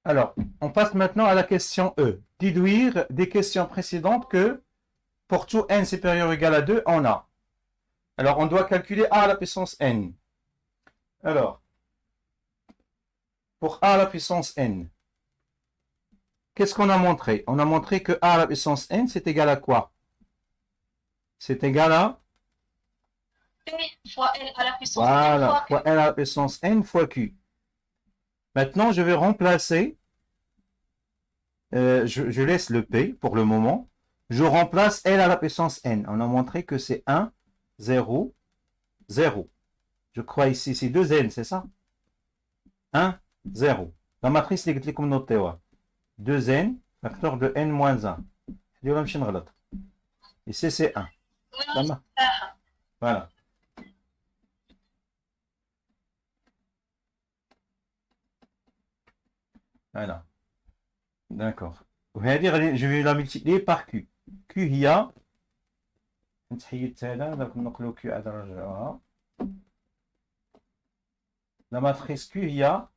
Alors, on passe maintenant à la question E. Déduire des questions précédentes que pour tout n supérieur ou égal à 2, on a. Alors, on doit calculer a à la puissance n. Alors, pour a à la puissance n, qu'est-ce qu'on a montré? On a montré que a à la puissance n, c'est égal à quoi? C'est égal à... P fois L à la puissance voilà, n fois Q. fois L à la puissance n fois Q. Maintenant, je vais remplacer, je laisse le P pour le moment, je remplace L à la puissance n. On a montré que c'est 1, 0, 0. Je crois ici, c'est 2n, c'est ça? 1, 0. La matrice, اللي قلت لكم نوطيوها 2n, facteur de n moins 1. اليوم نمشي نغلط. Ici, c'est 1. تمام. Voilà. Voilà. D'accord. وهذه je vais la multiplier par Q. Q هي نتحيد هذا دونك نقلو Q عاد نرجعوها. La matrice Q هي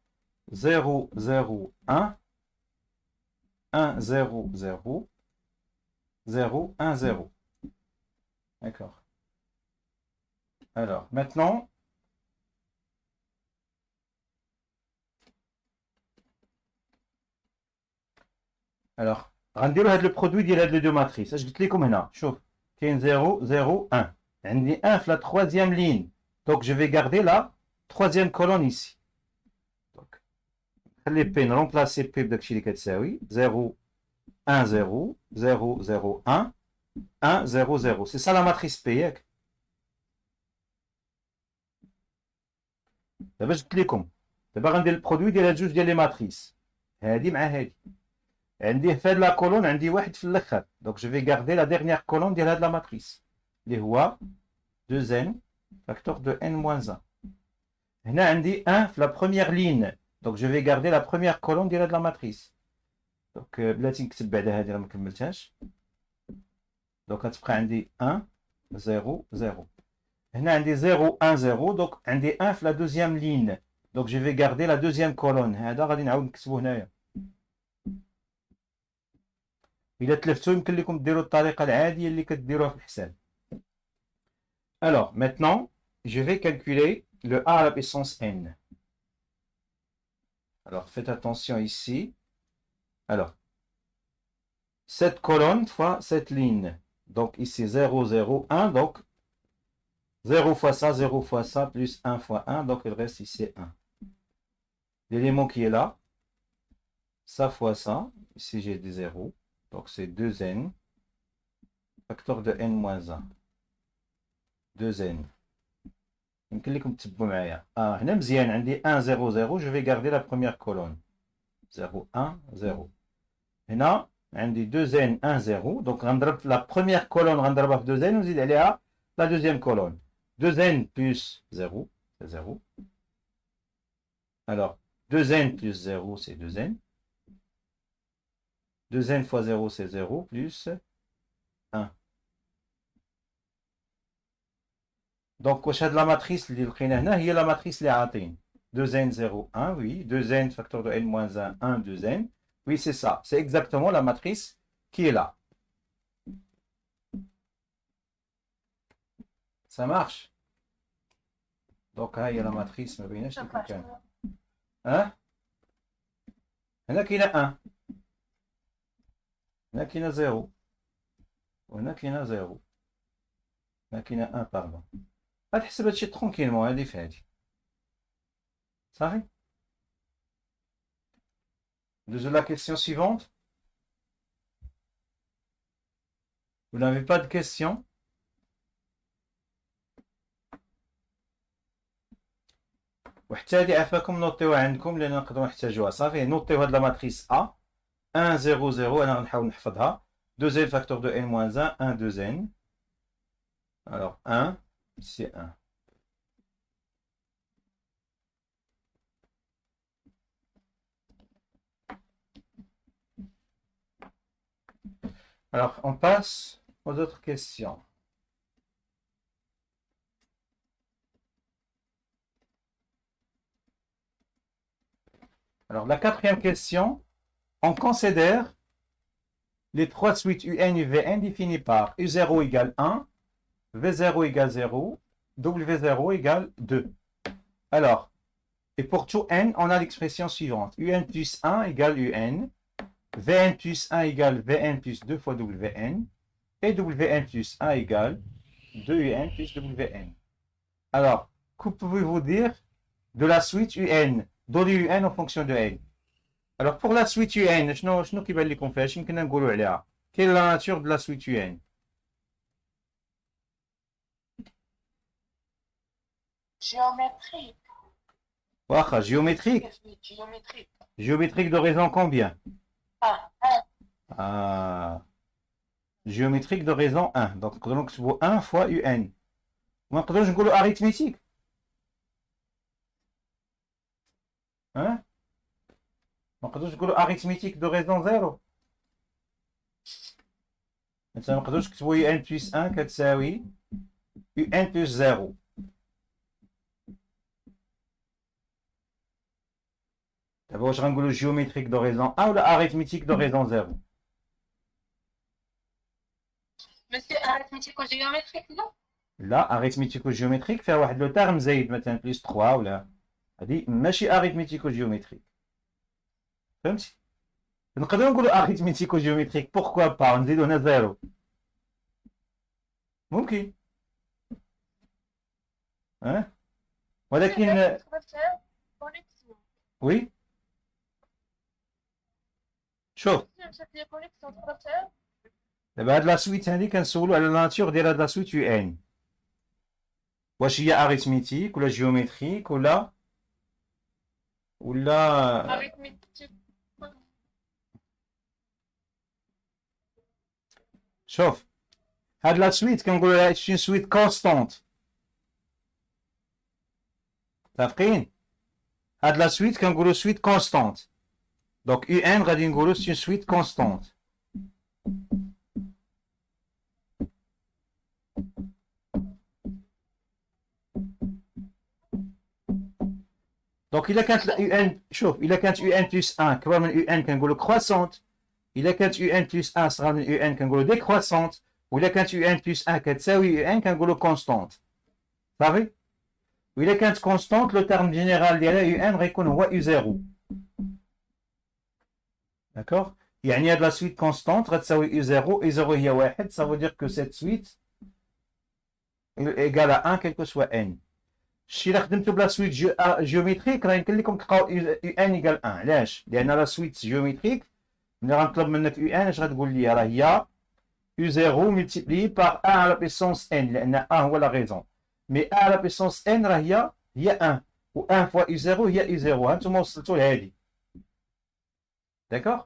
0 0 1 1 0 0 0 1 0. D'accord. Alors maintenant alors غنديروا هذا البرودوي ديال هاد لي دو ماتريس. اش قلت لكم هنا شوف كاين 0 0 1 عندي 1 في لا troisième ligne donc je vais garder la troisième colonne ici. donc خلي بي نرومبلاسي بي بداكشي اللي كتساوي 0 1 0 0 0 1 1 0 0. c'est ça la matrice P ياك. دابا قلت لكم دابا غندير البرودوي ديال هاد جوج ديال لي ماتريس هادي مع هادي. عندي في هاد لا كولون عندي واحد في الاخر دونك جو في غاردي لا ديرنيير كولون ديال هاد لا ماتريس اللي هو 2n فاكتور دو n moins 1. هنا عندي 1 في لا بروميير لين دونك جو في غاردي لا بروميير كولون ديال هاد لا ماتريس. دونك بلاتي نكتب بعدا هادي راه ما كملتهاش دونك غتبقى عندي 1 0 0. هنا عندي 0 1 0 دونك عندي 1 في لا دوزيام لين دونك جو في غاردي لا دوزيام كولون. هذا غادي نعاود نكتبو هنايا. إلا تلفتو يمكن لكم ديروا الطريقة العادية اللي كديروها في الحساب. Alors, maintenant, je vais calculer le a à la puissance n. Alors, faites attention ici. Alors, cette colonne fois cette ligne. Donc ici 0, 0, 1. Donc 0 fois ça, plus 1 fois 1. Donc il reste ici 1. L'élément qui est là, ça fois ça. Ici j'ai des 0. Donc c'est 2n. Facteur de n moins 1. 2n. يمكن لكم تتبعوا معايا. هنا مزيان عندي 1 0 0. Je vais garder la première colonne. 0 1 0. هنا عندي 2n 1 0. Donc غنضرب la première colonne غنضربها في 2n ونزيد عليها la deuxième colonne. 2n plus 0, c'est 0. Alors 2n plus 0, c'est 2n. 2n fois 0, c'est 0, plus 1. Donc, واش هاد la matrice اللي لقينا هنا هي la matrice اللي عاطين 2n 0 1 oui 2n facteur de n moins 1 1 2n oui c'est ça, c'est exactement la matrice qui est là. Ça marche. Donc هاي la matrice ما بيناش اللي كان هنا كاينه 1 هنا كاينه 0 وهنا كاينه 0 هنا كاينه 1 باردون. غتحسب هادشي ترونكيلمون هادي في هادي صافي. ندوزو la question suivante. Vous n'avez pas de question? وحتى هادي عافاكم نوطيوها عندكم لان نقدروا نحتاجوها. صافي نوطيو هاد لا ماتريس A 1 0 0. انا غنحاول نحفظها 2n facteur de n moins 1 1 2n. Alors 1 c'est 1. Alors on passe aux autres questions. Alors la quatrième question, on considère les trois suites UN et Vn définies par U0 égale 1, V0 égale 0, W0 égale 2. Alors, et pour tout n, on a l'expression suivante. Un plus 1 égale Un, Vn plus 1 égale Vn plus 2 fois Wn, et Wn plus 1 égale 2Un plus Wn. Alors, que pouvez-vous dire de la suite UN, donner UN en fonction de n? Alors, pour la suite UN, شنو كيبان لكم فيها؟ يمكن نقولوا عليها. Quelle est la nature de la suite UN? Géométrique. واخا géométrique. Géométrique. Géométrique de raison combien? 1. Ah. Géométrique de raison 1. Donc, نقدروا نكتبوا 1 fois UN. ما نقدروش نقولوا arithmétique. Hein? ما نقدروش نقولوا arithmétique de raison 0. مثلا ما نقدروش نكتبوا UN plus 1 كتساوي UN plus 0. دابا واش غنقولوا géométrique de raison 1 ولا arithmétique de raison 0؟ Monsieur arithmético-géométrique, non? لا arithmético-géométrique فيها واحد لو تيرم زايد مثلا بليس 3 ولا هذه ماشي arithmético-géométrique. فهمتي؟ نقدروا نقولوا arithmético-géométrique pourquoi pas نزيدو هنا 0 ممكن ها ولكن وي شوف دابا هاد لا سويت هادي كنسولو على لا ناتور ديال هاد لا سويت يو ان واش هي اريثميتيك ولا جيومتريك ولا Arithmétique. شوف هاد لا سويت كنقولوا لها شي سويت كونستانت متفقين هاد لا سويت كنقولوا سويت كونستانت دونك يو ان غادي نقولوا سي سويت كونستانت دونك الا كانت يو ان شوف الا كانت يو ان بلس 1 كبر من يو ان كنقولوا كرواسونت الا كانت يو ان بلس 1 صغر من يو ان كنقولوا ديكرواسونت وإلا كانت يو ان بلس 1 كتساوي يو ان كنقولوا كونستانت صافي وإلا كانت كونستانت لو تيرم جينيرال ديالها يو ان غيكون هو يو 0 داكوغ يعني هاد la suite constante غتساوي U0 U0 هي واحد. Ça veut dire que cette suite égale à 1 quel que soit n. الشيء اللي خدمتو بلا سويت جيومتريك راه يمكن لكم تلقاو يو ان ايكال 1. علاش؟ لان لا سويت جيومتريك ملي غنطلب منك يو ان اش غتقول لي؟ راه هي يو 0 ملتيبلي بار 1 على بيسونس ان، لان 1 هو لا ريزون. مي 1 على بيسونس ان راه هي 1 و 1 فوا يو 0 هي يو 0. هانتوما وصلتوا لهادي. داكوغ؟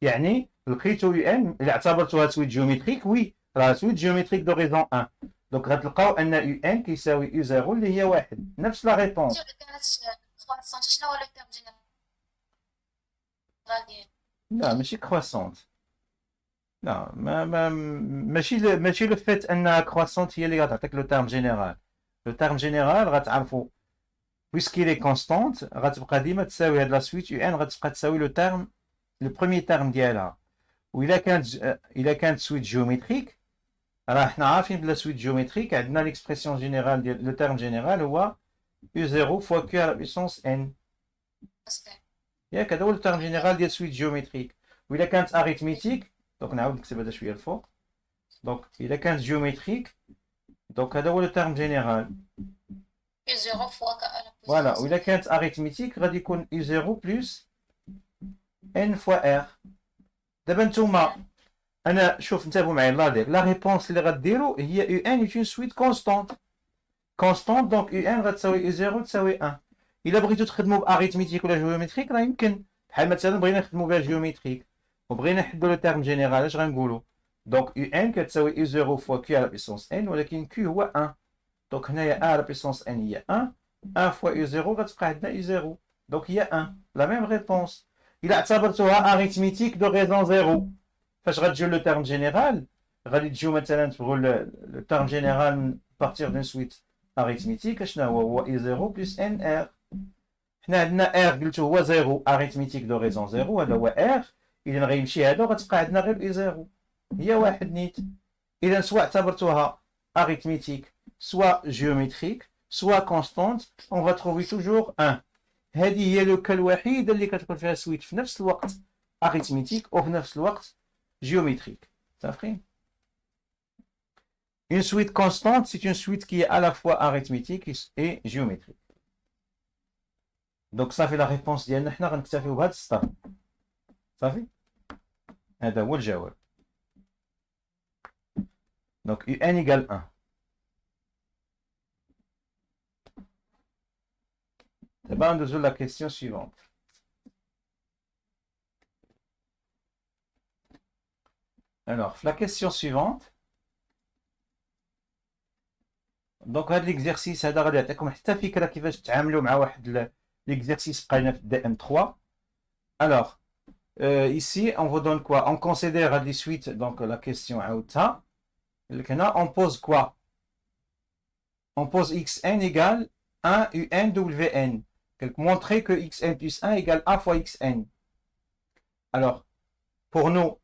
يعني لقيتو يو ان اللي اعتبرتوها سويت جيومتريك. وي راه سويت جيومتريك دو ريزون 1. دونك غتلقاو ان يو ان كيساوي يو 0 اللي هي واحد. نفس لا ريبونس. شنو هو لو تيرم جينيرال ديالو؟ لا ماشي كرواسونت. لا ماشي لو فيت انها كرواسونت هي اللي غتعطيك لو تيرم جينيرال. لو تيرم جينيرال غتعرفوا بويسكيلي كونستونت غتبقى ديما تساوي هاد لا سويت يو ان غتبقى تساوي لو تيرم لو بروميي تيرم ديالها. والا كانت سويت جيومتريك راه حنا عارفين بلا سويت جيومتريك عندنا ليكسبرسيون جينيرال ديال لو تيرم جينيرال هو يو 0 فوا كيو على بيسونس ان. ياك هذا هو لو تيرم جينيرال ديال سويت جيومتريك. والا كانت اريثميتيك دونك نعاود نكتب هذا شويه الفوق. دونك الا كانت جيومتريك دونك هذا هو لو تيرم جينيرال. يو 0 فوا فوالا. والا كانت اريثميتيك غادي يكون يو 0 بلس ان فوا ار. دابا نتوما انا شوف انتبهوا معايا لا ريبونس اللي غديروا هي يو ان اون سويت كونستونت. كونستونت دونك يو ان غتساوي يو 0 تساوي 1. الا بغيتو تخدموا باريثميتيك ولا جيومتريك راه يمكن. بحال مثلا بغينا نخدموا بها جيومتريك وبغينا نحدوا لو تيرم جينيرال اش غنقولوا؟ دونك يو ان كتساوي يو 0 فوا كيو على بيسونس ان، ولكن كيو هو 1. دونك هنايا ا على بيسونس ان هي 1. 1 فوا يو 0 غتبقى عندنا يو 0. دونك هي 1. لا ميم ريبونس. الا اعتبرتوها اريثميتيك دو ريزون 0 فاش غتجيو لو تيرم جينيرال غادي تجيو مثلا تبغوا لو تيرم جينيرال بارتير دون سويت اريثميتيك اشنا هو يو 0 بلس ان ار. حنا عندنا ار قلتو هو 0 اريثميتيك دو ريزون 0 هذا هو ار. اذا غيمشي هذا وغتبقى عندنا غير يو 0 هي واحد نيت. اذا سواء اعتبرتوها اريثميتيك سواء جيومتريك سواء كونستونت اون فا تروفي توجور 1. هذه هي لو كا الوحيده اللي كتكون فيها سويت في نفس الوقت اريثميتيك وفي نفس الوقت géométrique. Ça fait une suite constante, c'est une suite qui est à la fois arithmétique et géométrique. Donc ça fait la réponse ديالنا. حنا غنكتفيو بهذا السطر. صافي هذا هو الجواب. Donc un égale 1. دابا ندوزو la question suivante. Alors, la question suivante. Donc, هذا l'exercice هذا غادي يعطيكم حتى فكرة كيفاش تتعاملوا مع واحد l'exercice بقينا في DM3. Alors, ici, on vous donne quoi? On considère les suites, donc la question عاودتها. On pose quoi? On pose xn égale 1 un wn. Donc, montrer que xn plus 1 égale a fois xn. Alors, pour nous,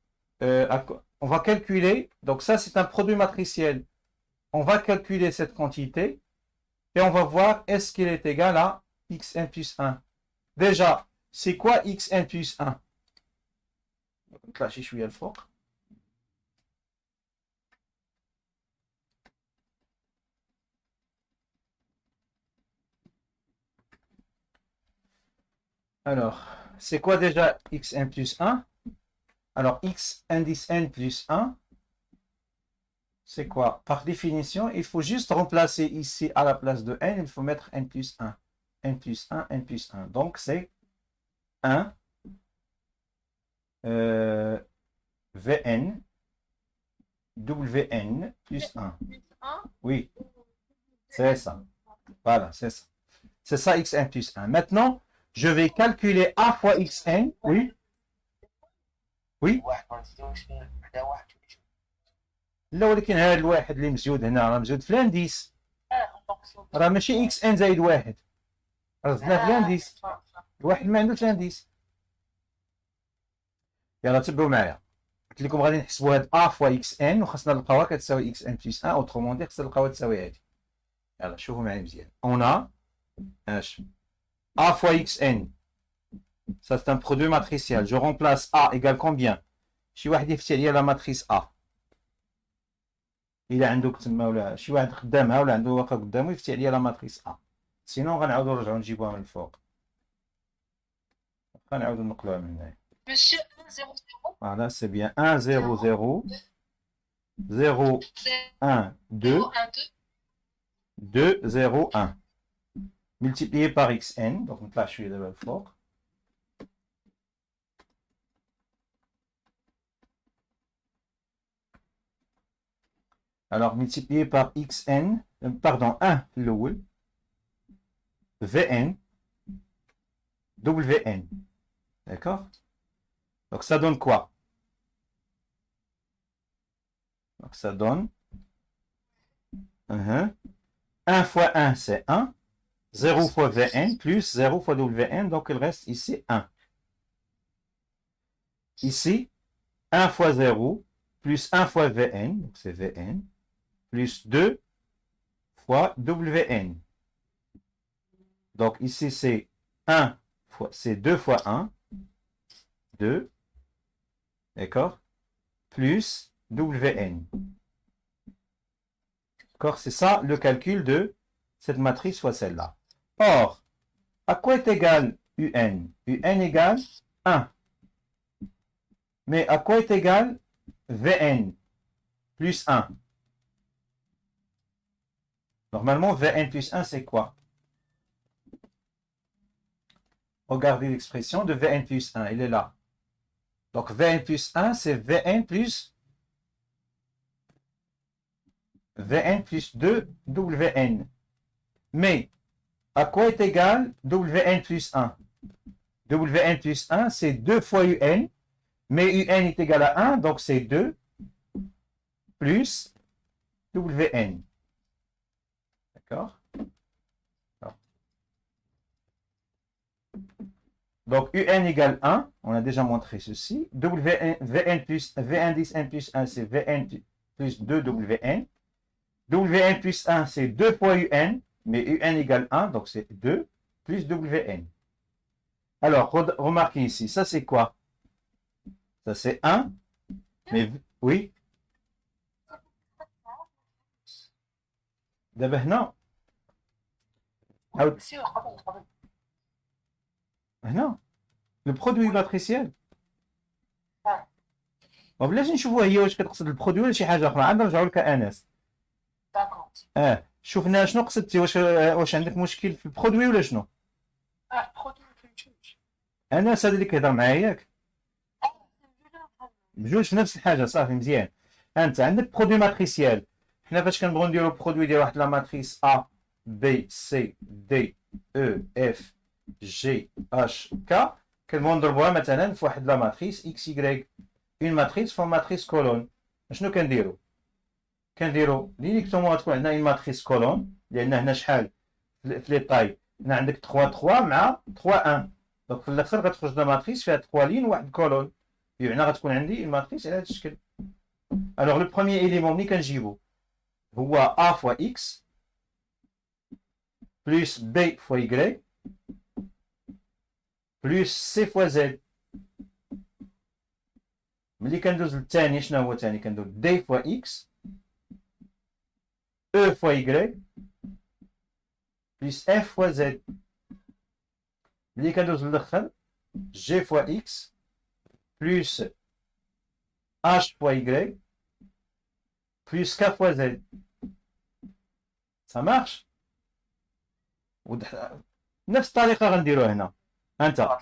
on va calculer, donc ça c'est un produit matriciel. On va calculer cette quantité et on va voir est-ce qu'il est égal à xn plus 1. Déjà, c'est quoi xn plus 1? Donc là, je suis à le fort. Alors, c'est quoi déjà xn plus 1? Alors, x indice n plus 1, c'est quoi? Par définition, il faut juste remplacer ici à la place de n, il faut mettre n plus 1. n plus 1, n plus 1. Donc, c'est 1 Vn Wn plus 1. Oui, c'est ça. Voilà, c'est ça. C'est ça xn plus 1. Maintenant, je vais calculer a fois xn. Oui. وي لا ولكن هذا الواحد اللي مزيود هنا راه مزيود في الانديس. راه ماشي اكس ان زائد واحد راه زدناه في الانديس. الواحد ما عندوش الانديس. يلا تبعوا معايا. قلت لكم غادي نحسبوا هاد ا فوا اكس ان وخاصنا نلقاوها كتساوي اكس ان بلس 1 اوترومون دي خاصنا نلقاوها تساوي هادي. يلا شوفوا معايا مزيان. اون ا اش ا فوا اكس ان. Ça, c'est un produit matriciel. Je remplace A égale combien? شي واحد يفتح ليا لا ماتريس ا الا عنده تما ولا شي واحد خدامها ولا عنده واقع قدامه يفتح ليا لا ماتريس ا سينون غنعاودو نرجعو نجيبوها من الفوق غنعاودو نقلوها من هنايا Monsieur 1, 0, 0, فوالا سي بيان 1 0 0 0 1 2 1, 2 2. 0 1 multiplié par xn donc نطلع شويه دابا الفوق alors multiplié par xn pardon 1 الاول vn wn d'accord donc ça donne quoi donc ça donne 1 fois 1 c'est 1 0 fois Vn plus 0 fois Wn, donc il reste ici 1. Ici, 1 fois 0 plus 1 fois Vn, donc c'est Vn, plus 2 fois Wn. Donc ici c'est 1 fois, c'est 2 fois 1, 2, d'accord, plus Wn. D'accord, c'est ça le calcul de cette matrice soit celle-là. Or, à quoi est égal UN? UN égale 1. Mais à quoi est égal Vn plus 1? Normalement, Vn plus 1, c'est quoi? Regardez l'expression de Vn plus 1, il est là. Donc, Vn plus 1, c'est Vn plus 2 Wn. Mais, à quoi est égal Wn plus 1? Wn plus 1, c'est 2 fois Un, mais Un est égal à 1, donc c'est 2 plus Wn. D'accord? Donc Un égale 1, on a déjà montré ceci. Vn plus Vn10 N plus 1, c'est Vn plus 2 Wn. Wn plus 1, c'est 2 fois Un, mais Un égale 1, donc c'est 2 plus Wn. Alors, remarquez ici, ça c'est quoi? Ça c'est 1, mais oui. D'abord, non. Non. Le produit matriciel. وبلاش نشوفوا هي واش كتقصد البرودوي ولا شي حاجه اخرى عاد نرجعوا لك انس شوفنا شنو قصدتي واش عندك مشكل في البرودوي ولا شنو انس هذا اللي كيهضر معايا ياك بجوج في نفس الحاجه صافي مزيان انت عندك برودوي ماتريسيال حنا فاش كنبغيو نديرو برودوي ديال واحد لا ماتريس ا بي سي دي او اف جي اش كا كنبغيو نضربوها مثلا في واحد لا ماتريس اكس يغريك اون ماتريس فور ماتريس كولون شنو كنديرو ديريكتومون تكون عندنا اون ماتريس كولون لان هنا شحال في لي طاي هنا عندك 3 3 مع 3 1 دونك في الاخر غتخرج لا ماتريس فيها 3 لين وواحد كولون يعني غتكون عندي اون ماتريس على هذا الشكل الوغ لو بروميير اليمون ملي كنجيبو هو ا فوا اكس بلس بي فوا يغريك بلس سي فوا زد ملي كندوز للثاني شنو هو الثاني كندوز دي فوا اكس او فوا يغريك بلس اف فوا زد ملي كندوز للاخر جي فوا اكس بلس اش فوا يغريك بلس ك فوا زد ça marche نفس الطريقه غنديرو هنا انت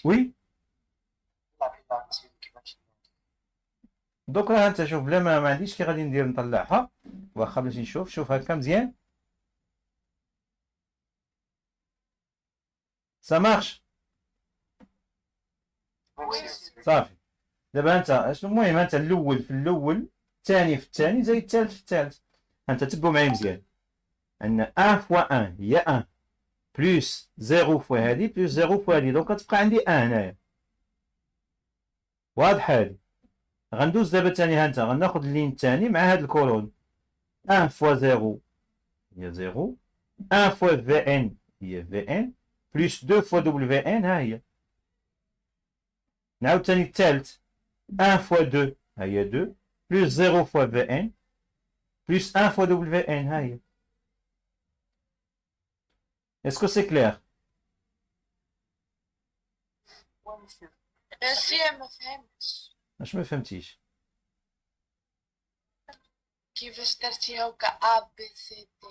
وي دوك راه انت شوف بلا ما عنديش كي غادي ندير نطلعها واخا باش نشوف شوف هكا مزيان ça marche صافي دابا انت المهم انت الاول في الاول الثاني في الثاني زائد الثالث في الثالث انت تبعوا معايا مزيان عندنا 1 فوا 1 هي 1 بلس 0 فوا هادي بلس 0 فوا هادي دونك كتبقى عندي 1 هنايا واضحه هادي غندوز دابا ثاني ها انت غناخذ اللين الثاني مع هاد الكولون 1 فوا 0 هي 0 1 فوا في ان هي في ان بلس 2 فوا دبليو ان ها هي نعاود ثاني الثالث 1 fois 2 ها هي 2 plus 0 fois Vn plus 1 fois Wn ها هي. Est-ce que c'est clair؟ ومثل الأشياء ما فهمتش اش ما فهمتيش؟ كيفاش درتيها وكا A B C D.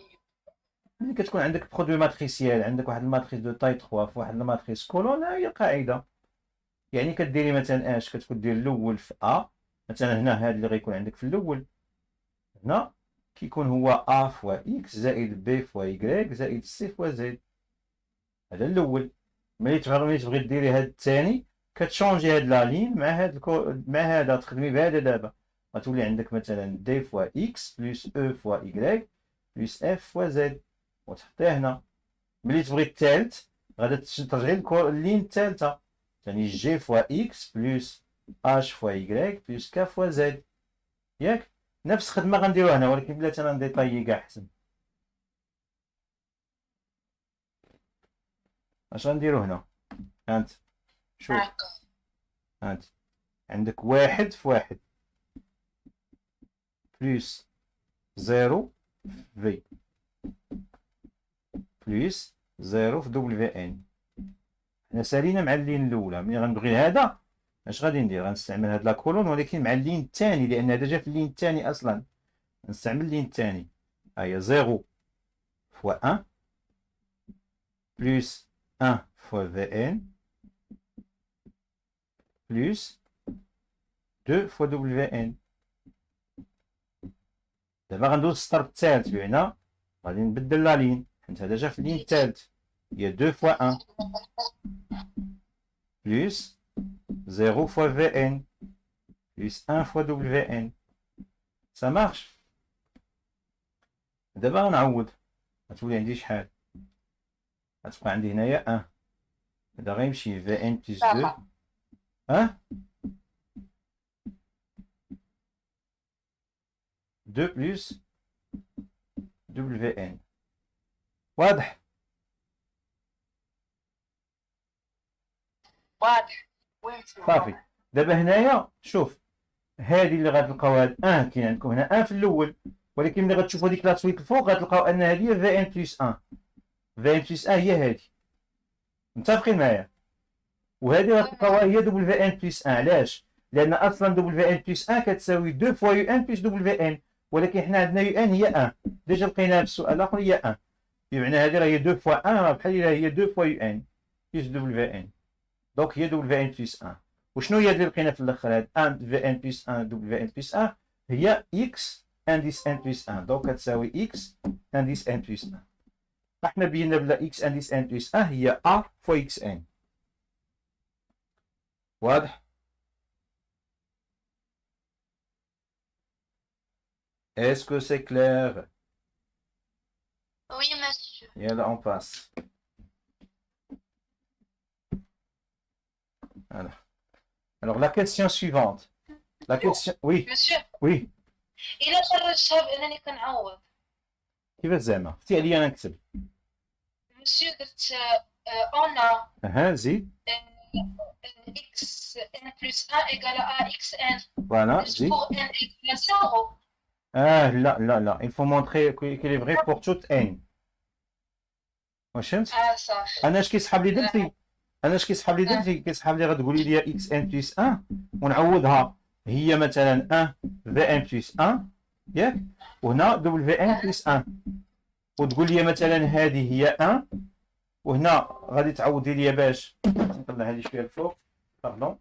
ملي كتكون عندك برودوي ماتريسيال، عندك واحد الماتريس دو تاي 3 في واحد الماتريس كولون، ها هي القاعده. يعني كديري مثلا اش كتكون دير الاول في ا، مثلا هنا هذا اللي غيكون عندك في الاول هنا كيكون هو ا فوا اكس زائد بي فوا يكغيك زائد سي فوا زد. هذا الاول. ملي تبغي ديري هذا الثاني كتشونجي هاد لا لين مع هاد مع هذا، تخدمي بهذا دابا غتولي عندك مثلا دي فوا اكس بلس او فوا يكغيك بلس اف فوا زد وتحطيه هنا. ملي تبغي الثالث غادا ترجعي للين الثالثه، يعني جي فوا اكس بلس اش فوا يكغيك بلس كا فوا زد. ياك نفس الخدمه غنديروها هنا، ولكن بلاتي انا نديطايي كاع احسن. اش غنديرو هنا؟ هانت شوف، هاكا هانت عندك واحد في واحد بلس زيرو في بلس زيرو في دبليو ان. حنا سالينا مع اللين الاولى. ملي غنبغي هذا اش غادي ندير؟ غنستعمل هاد لا كولون ولكن مع اللين الثاني، لان هذا جا في اللين الثاني اصلا. نستعمل اللين الثاني. ها هي زيرو فوا ان بلس ان فوا في ان بلس دو فوا دبليو ان. دابا غندوز السطر الثالث، بمعنى غادي نبدل لا لين حيت هذا جا في اللين الثالث. هي دو فوا ان بلس 0 fois Vn plus 1 fois Wn. Ça marche. دابا غنعوض، غتولي عندي شحال؟ غتبقى عندي هنايا 1. هذا غيمشي Vn plus 2. ها 2 plus Wn. واضح؟ واضح ومثل صافي. دابا هنايا شوف، هذه اللي غتلقاو هاد 1 كاين عندكم هنا 1 في الاول، ولكن ملي غتشوفوا ديك لاتصويت الفوق غتلقاو ان هذه هي في ان بلس 1. في ان بلس 1 هي هذه، متفقين معايا؟ وهذه غتلقاوها هي دبل في ان بلس 1. علاش؟ لان اصلا دبل في ان بلس 1 كتساوي 2 فوا يو ان بلس دبل في ان، ولكن حنا عندنا يو ان هي 1. ديجا لقيناها في السؤال الاخر هي 1، بمعنى هذه راه هي 2 فوا 1 بحال هي 2 فوا يو ان بلس دبل في ان. دونك هي دبل في ان بلس 1. وشنو هي اللي لقينا في الاخر؟ هاد 1 في ان بلس 1 دبل في ان بلس 1 هي اكس انديس ان بلس 1، دونك كتساوي اكس انديس ان بلس 1. احنا بينا بلا اكس انديس ان بلس 1 هي ا فوا اكس ان. واضح؟ Est-ce que c'est clair? Oui, monsieur. Yalla, on passe. Voilà. Alors, la question suivante. La question... Oui, مسيو oui. إلا خرجتها بأنني كنعوض. كيفاش زعما؟ اختي عليا انا نكتب. مسيو درت أونا اها زيد. x n plus 1 égale à xn. Voilà, زيد. Pour n égale 0. لا لا لا. Il faut montrer qu'il est vrai pour toute n. واش فهمت؟ صح. انا اش كيسحب لي درتي؟ انا اش كيسحب لي درتي؟ كيسحب لي غتقولي لي اكس ان بلس 1 ونعوضها هي مثلا 1 في ان بلس 1 ياك، وهنا دبل في ان بلس 1، وتقول لي مثلا هذه هي 1، وهنا غادي تعوضي لي باش نطلع هذه شويه الفوق. باردون.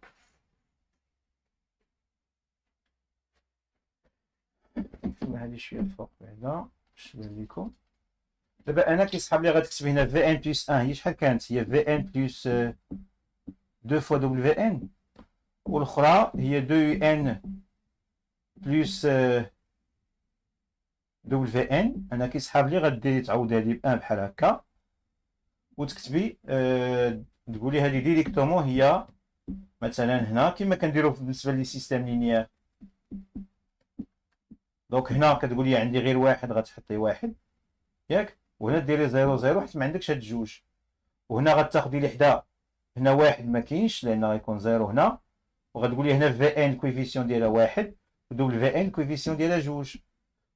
نطلع هذه شويه الفوق بعدا باش نبان لكم. دابا انا كيسحب لي غتكتب هنا في ان بلس 1 هي شحال كانت؟ هي في ان بلس 2 فوا دبل في ان، والاخرى هي 2 يو ان بلس دبل في ان. انا كيسحب لي غديري تعوضي هذه ب 1 بحال هكا وتكتبي تقولي هذه ديريكتومون هي مثلا هنا كما كنديروا بالنسبه لي سيستيم لينيير. دونك هنا كتقولي عندي غير واحد غتحطي واحد ياك، وهنا ديري 0 0 حيت ما عندكش هاد الجوج، وهنا غتاخدي لي حدا هنا واحد ما كاينش لان غيكون 0 هنا، وغتقول لي هنا في ان الكويفيسيون ديالها واحد ودبليو في ان الكويفيسيون ديالها جوج،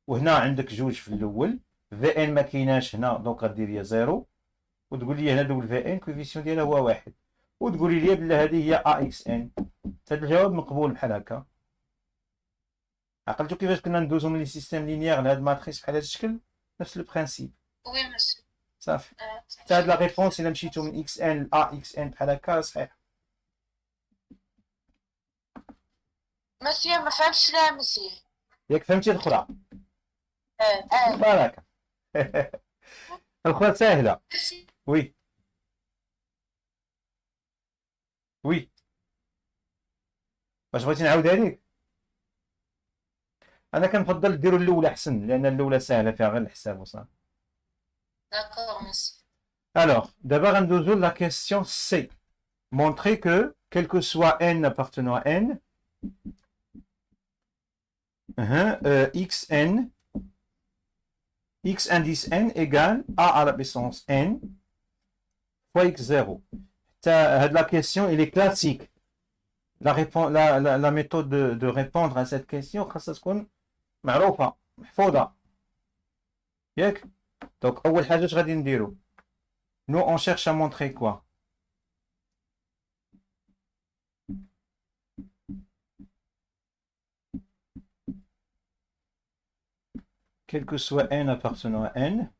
وهنا عندك جوج في الاول، في ان ما كايناش هنا دونك غدير لي زيرو، وتقول لي هنا دبل في ان الكويفيسيون ديالها هو واحد، وتقولي لي بلا هذه هي ا اكس ان. هذا الجواب مقبول بحال هكا. عقلتو كيفاش كنا ندوزو من لي سيستيم لينيير لهاد الماتريس بحال هاد الشكل؟ نفس لو برانسيپ. Oui, monsieur. صافي. حتى هاد لا ريبونس الا مشيتو من اكس ان ل ا اكس ان بحال هكا صحيح. مسيو ما فهمتش لا مسيو. ياك فهمتي الاخرى؟ اه بارك. الاخرى ساهله. وي وي واش بغيتي نعاودها ليك؟ انا كنفضل ديروا الاولى احسن، لان الاولى ساهله فيها غير الحساب وصافي. D'accord, monsieur. Alors, d'abord, on la question C. Montrer que, quel que soit n appartenant à n, xn, x indice n égale a à la puissance n fois x0. La question, elle est classique. La méthode de répondre à cette question, خاصها تكون معروفة محفوظة. ياك؟ Donc, أول حاجة اش غادي نديرو؟ Nous, on cherche à montrer quoi? Quel que soit n appartenant à n.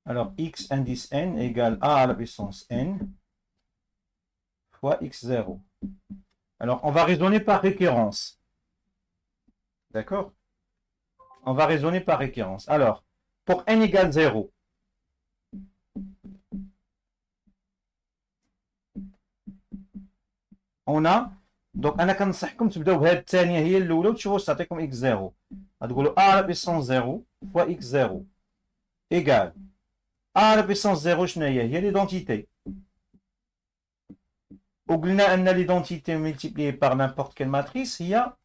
Alors, x indice n égale a à la puissance n fois x0. Alors, on va raisonner par récurrence. D'accord? On va raisonner par récurrence. Alors, pour n égale 0, on a, donc انا كنصحكم تبداو بهذه الثانيه هي الاولى وتشوفوا واش تعطيكم x0. غتقولوا a à la puissance 0 fois x0 égale a à la puissance 0 شنو هي l'identité. وقلنا ان l'identité multipliée par n'importe quelle matrice هي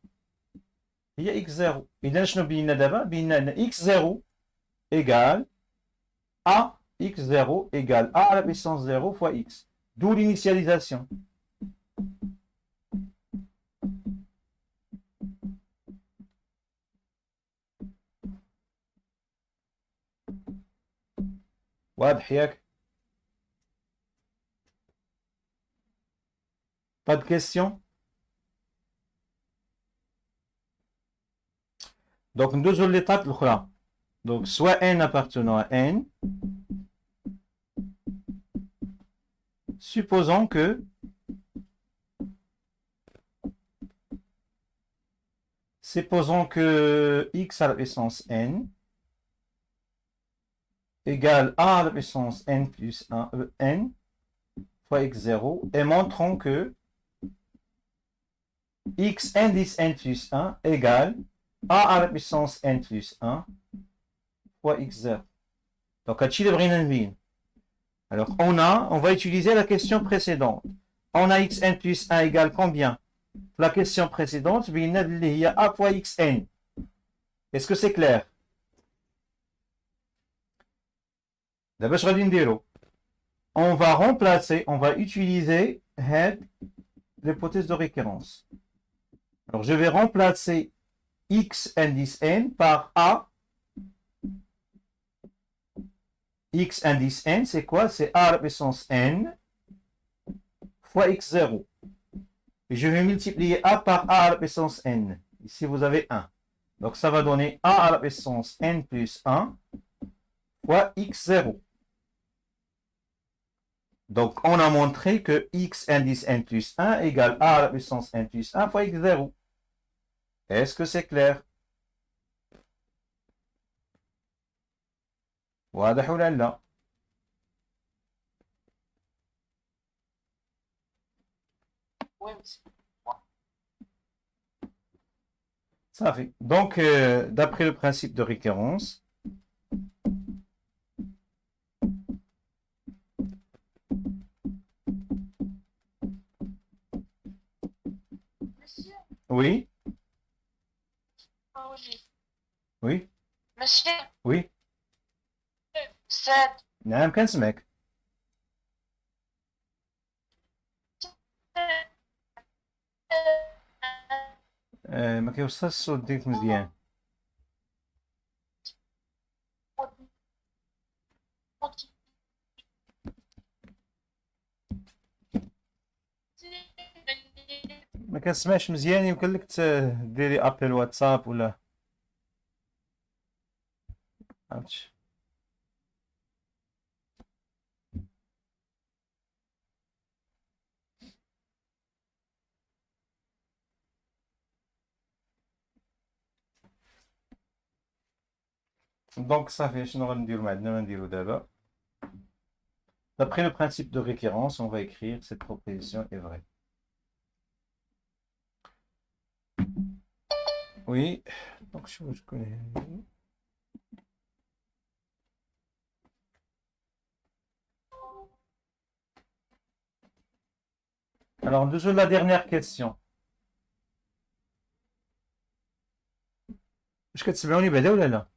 x0. اذا شنو بينا دابا؟ بينا ان x0 égale a x0 égale a à la puissance 0 fois x. D'où l'initialisation. واضح ياك؟ Pas de questions? Donc, ندوزو l'étape الأخرى. Donc, soit n appartenant à n, supposons que x à la puissance n égale a à la puissance n plus 1 n fois x0 et montrons que x indice n plus 1 égale a à la puissance n plus 1 fois x0. Donc, alors, on va utiliser la question précédente. On a xn plus 1 égale combien? La question précédente, il y a a fois xn. Est-ce que c'est clair? D'abord, je vais dire, on va remplacer, on va utiliser l'hypothèse de récurrence. Alors, je vais remplacer x indice n par a. X indice n, c'est quoi? C'est a à la puissance n fois x0. Et je vais multiplier a par a à la puissance n. Ici, vous avez 1. Donc, ça va donner a à la puissance n plus 1 fois x0. Donc, on a montré que x indice n plus 1 égale a à la puissance n plus 1 fois x0. Est-ce que c'est clair? واضح ولا لا؟ oui monsieur. صافي. Donc, d'après le principe de récurrence, Monsieur, oui, oui. oui, Monsieur, oui. ساد نعم كنسمعك. ما كيوصلش الصوت ديالك مزيان. ما كنسمعش مزيان، يمكن لك ديري ابل واتساب ولا عرفتش. دونك صافي شنو غنديرو ما عندنا ما نديرو دابا. D'après le principe de récurrence, on va écrire cette proposition est vraie. Oui, donc je connais. Alors, de la dernière question. واش كتسمعوني بعدا ولا لا؟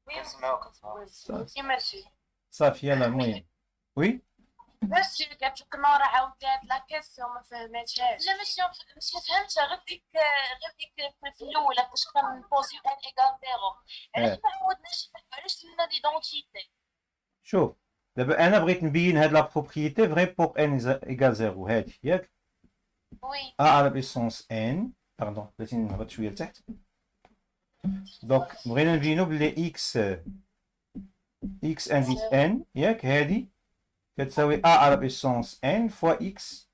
وي ماشي صافي يلا المهم. وي ماشي قالت لك نورا عاودت لا كيسيون ما فهمتهاش. لا ماشي فهمتها، غير ديك في الاولى فاش كنا نبوزيو ان ايكال زيرو. علاش ما عودناش علاش درنا ليدونتيتي؟ شوف دابا انا بغيت نبين هاد لا بروبريتي فري بور ان ايكال زيرو هادي ياك. وي ا على بيسونس ان باردون بغيتي نهبط شويه لتحت. دونك بغينا نبينو بلي اكس انديس ان ياك هادي كتساوي ا على بيسونس ان فوا اكس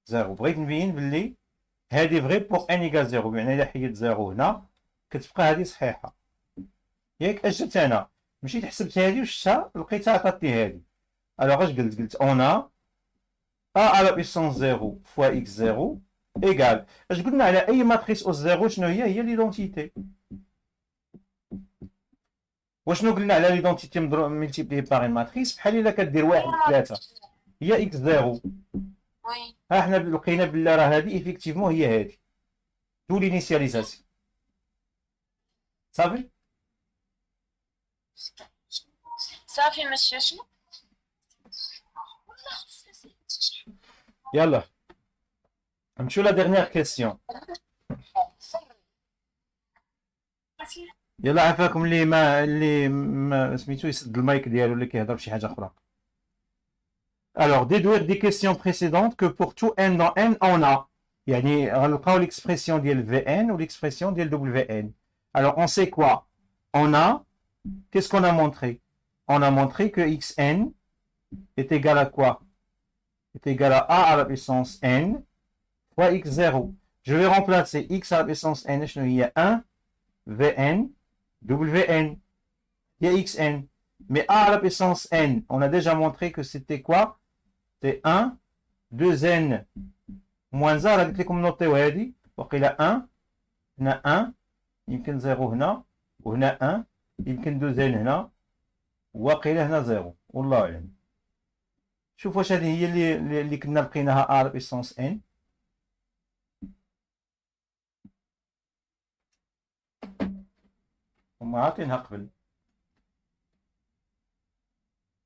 زيرو. بغيت نبين بلي هادي فغي بور ان ايكال زيرو، بمعنى الا حيدت زيرو هنا كتبقى هادي صحيحه ياك. اش درت انا؟ مشيت حسبت هادي وشتها لقيتها عطاتني هادي. الوغ اش قلت اون ا على بيسونس زيرو فوا اكس زيرو ايكال اش قلنا على اي ماتريس او زيرو شنو هي ليدونتيتي. وشنو قلنا على ليدونتيتي ملتيبلي بار ماتريس؟ بحال الا كدير واحد ثلاثة هي اكس زيرو. وي ها حنا لقينا بلي راه هادي ايفيكتيفمون هي هادي دو لينيسياليزاسيون. صافي صافي ماشي شنو يلا نمشيو لا ديرنيير كيسيون. يلا عافاكم اللي ما سميتو يسد المايك ديالو اللي كيهضر بشي حاجه اخرى. Alors, déduire des questions précédentes que pour tout n dans n, on a. يعني غنلقاو l'expression ديال Vn ou l'expression ديال Wn. Alors, on sait quoi? On a, qu'est-ce qu'on a montré? On a montré que xn est égal à quoi? Est égal à a à la puissance n fois x0. Je vais remplacer x à la puissance n, il y a 1, Vn, Wn, il y a xn. Mais a à la puissance n, on a déjà montré que c'était quoi? C'est 1, 2n moins 1. قلت لكم نوطيو هادي وقيلا 1 هنا 1 يمكن 0 هنا وهنا 1 يمكن 2n هنا وقيلا هنا 0 والله اعلم. شوف واش هذه هي اللي كنا لقيناها ا بيسونس ان. هما عاطينها قبل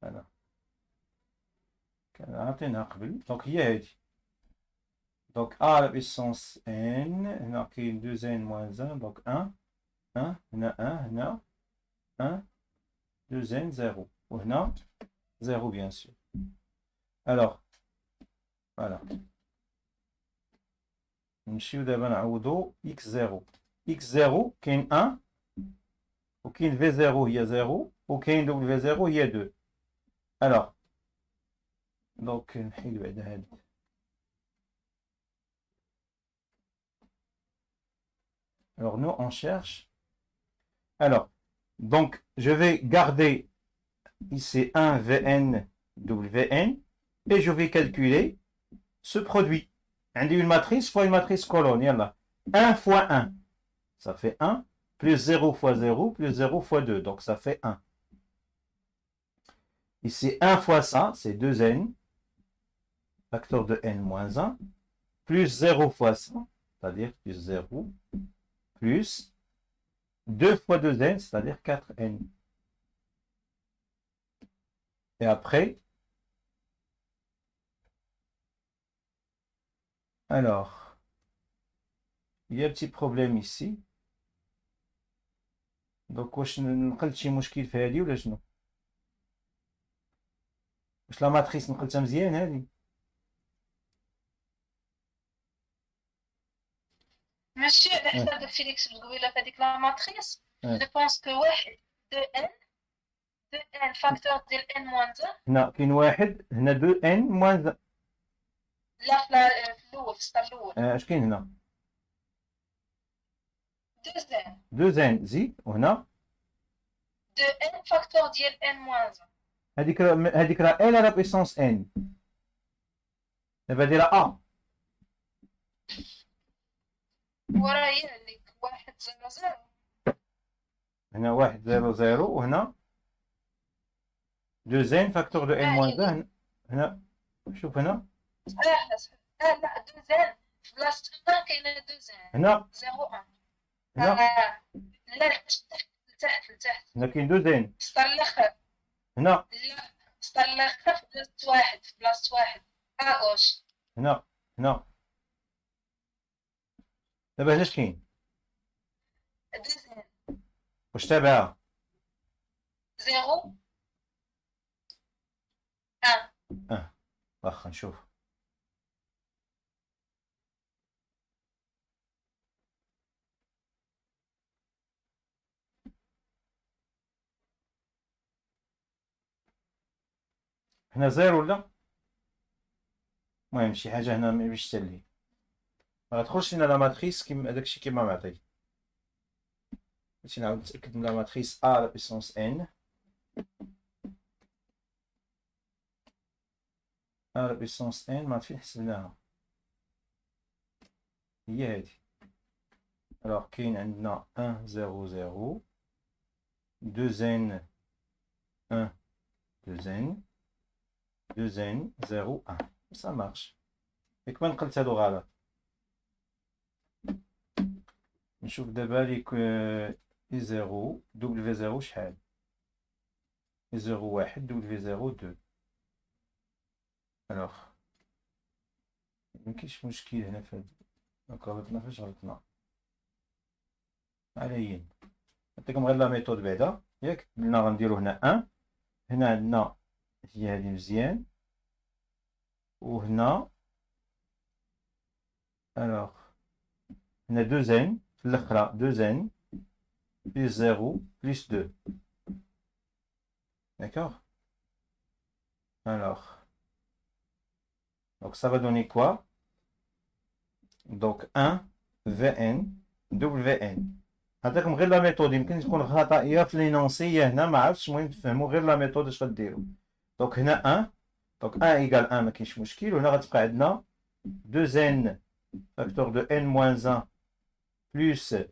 هذا كان عاطينها قبل. دونك هي هادي. Donc a à la puissance n, هنا كاين 2n moins 1, donc 1, 1, هنا 1, هنا 1, 2n, 0. وهنا 0 bien sûr. Alors, voilà. نمشيو دابا نعوضو x0. x0 كاين 1 وكاين v0 هي 0 وكاين w0 هي 2. Alors, donc نحيد بعدا هاد. Alors, nous, on cherche. Alors, donc, je vais garder ici 1 Vn Wn et je vais calculer ce produit. On dit une matrice fois une matrice colonne. Yallah. 1 fois 1, ça fait 1, plus 0 fois 0, plus 0 fois 2, donc ça fait 1. Ici, 1 fois ça, c'est 2n, facteur de n moins 1, plus 0 fois ça, c'est-à-dire plus 0, plus 2 fois 2n, c'est-à-dire 4n. Et après, alors, Il y a un petit problème ici. Donc واش نقلت شي مشكل في هذه ولا شنو؟ واش لا ماتريس نقلتها مزيان هذه؟ ماشي على حساب داكشي اللي كتبت قبيله في هذيك لا ماتريس. جو بونس كو واحد دو ان فاكتور ديال ان موان 2. هنا كاين واحد، هنا دو ان موان. لا في الاول في السطر الاول اش كاين هنا؟ دو زين دو زين زيد، وهنا دو ان فاكتور ديال ان موان 1. هذيك راه ال على بيسونس ان. دابا دايره ا. وراه هي هذيك 1 0 0. هنا 1 0 0 وهنا دو زين فاكتور دو ان موان 2. هنا شوف هنا لا دو زين في بلاصه 1 كاينه دو زين هنا 0 1. هنا لا لتحت هنا كاين دو زين السطر الاخر. هنا لا السطر الاخر في بلاصه 1 في بلاصه 1 اغوش. هنا دابا هنا اش كاين؟ دو زين واش تابعها؟ 0 1. واخا نشوف. هنا زيرو ولا؟ المهم شي حاجة هنا مابيش تالي. مغتدخلش لينا لا ماتريس كيما داكشي كيما معطي. باش نعاود نتأكد من لا ماتريس ا على بيسونس ان. ا على بيسونس ان ما فين حسبناها. هي هادي. الوغ كاين عندنا 1 0 0 2 زين 1 2 زين 2 زين 0 1. Ça marche. ياك ما نقلت هادو غلط. نشوف دابا ليك اي 0 دبليو 0 شحال؟ اي 0 1 دبليو 0 2. الوغ مكاينش مشكل هنا في هاد. دونك غلطنا فاش غلطنا. على نعطيكم غير لا ميثود بعدا ياك. قلنا غنديرو هنا 1. هنا عندنا هي هادي مزيان. وهنا الوغ هنا 2 زين في الاخرى 2 زين بلس 0 بلس 2. D'accord? Alors, donc ça va donner quoi? Donc 1 Vn Wn. عطيكم غير لا ميثود، يمكن تكون خطأ يا في لينونسي يا هنا ما عرفتش. المهم تفهموا غير لا ميثود اش غديروا. دونك هنا 1. دونك 1 ايكال 1 ما كاينش مشكل. وهنا غتبقى عندنا 2n فاكتور دو n موان 1 بلس. وي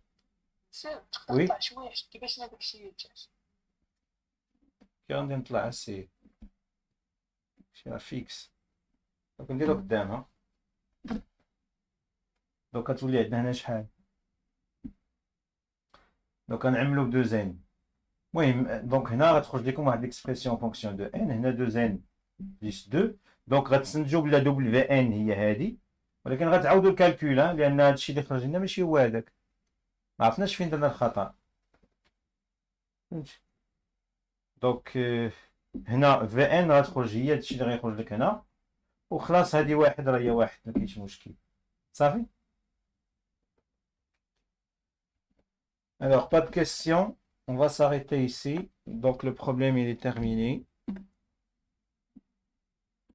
تقطع شويه كيفاش هذاك الشيء يتجاز. كي غادي نطلع السي شي راه فيكس. دونك نديرو قدامها. دونك كتولي عندنا هنا شحال؟ دونك كنعملو ب 2 زين. المهم دونك هنا غتخرج لكم واحد ليكسبرسيون فونكسيون دو ان. هنا 2 زين بلس 2. دونك غتستنتجو بلا دبليو ان هي هادي، ولكن غتعاودو الكالكول لان هادشي اللي خرج لنا ماشي هو هذاك. ما عرفناش فين درنا الخطأ. فهمتي؟ دونك هنا في ان غتخرج هي هادشي اللي غيخرج لك هنا، وخلاص هادي واحد راه هي واحد ما كاينش مشكل. صافي. Alors, pas de questions. On va s'arrêter ici. Donc, le problème, il est terminé.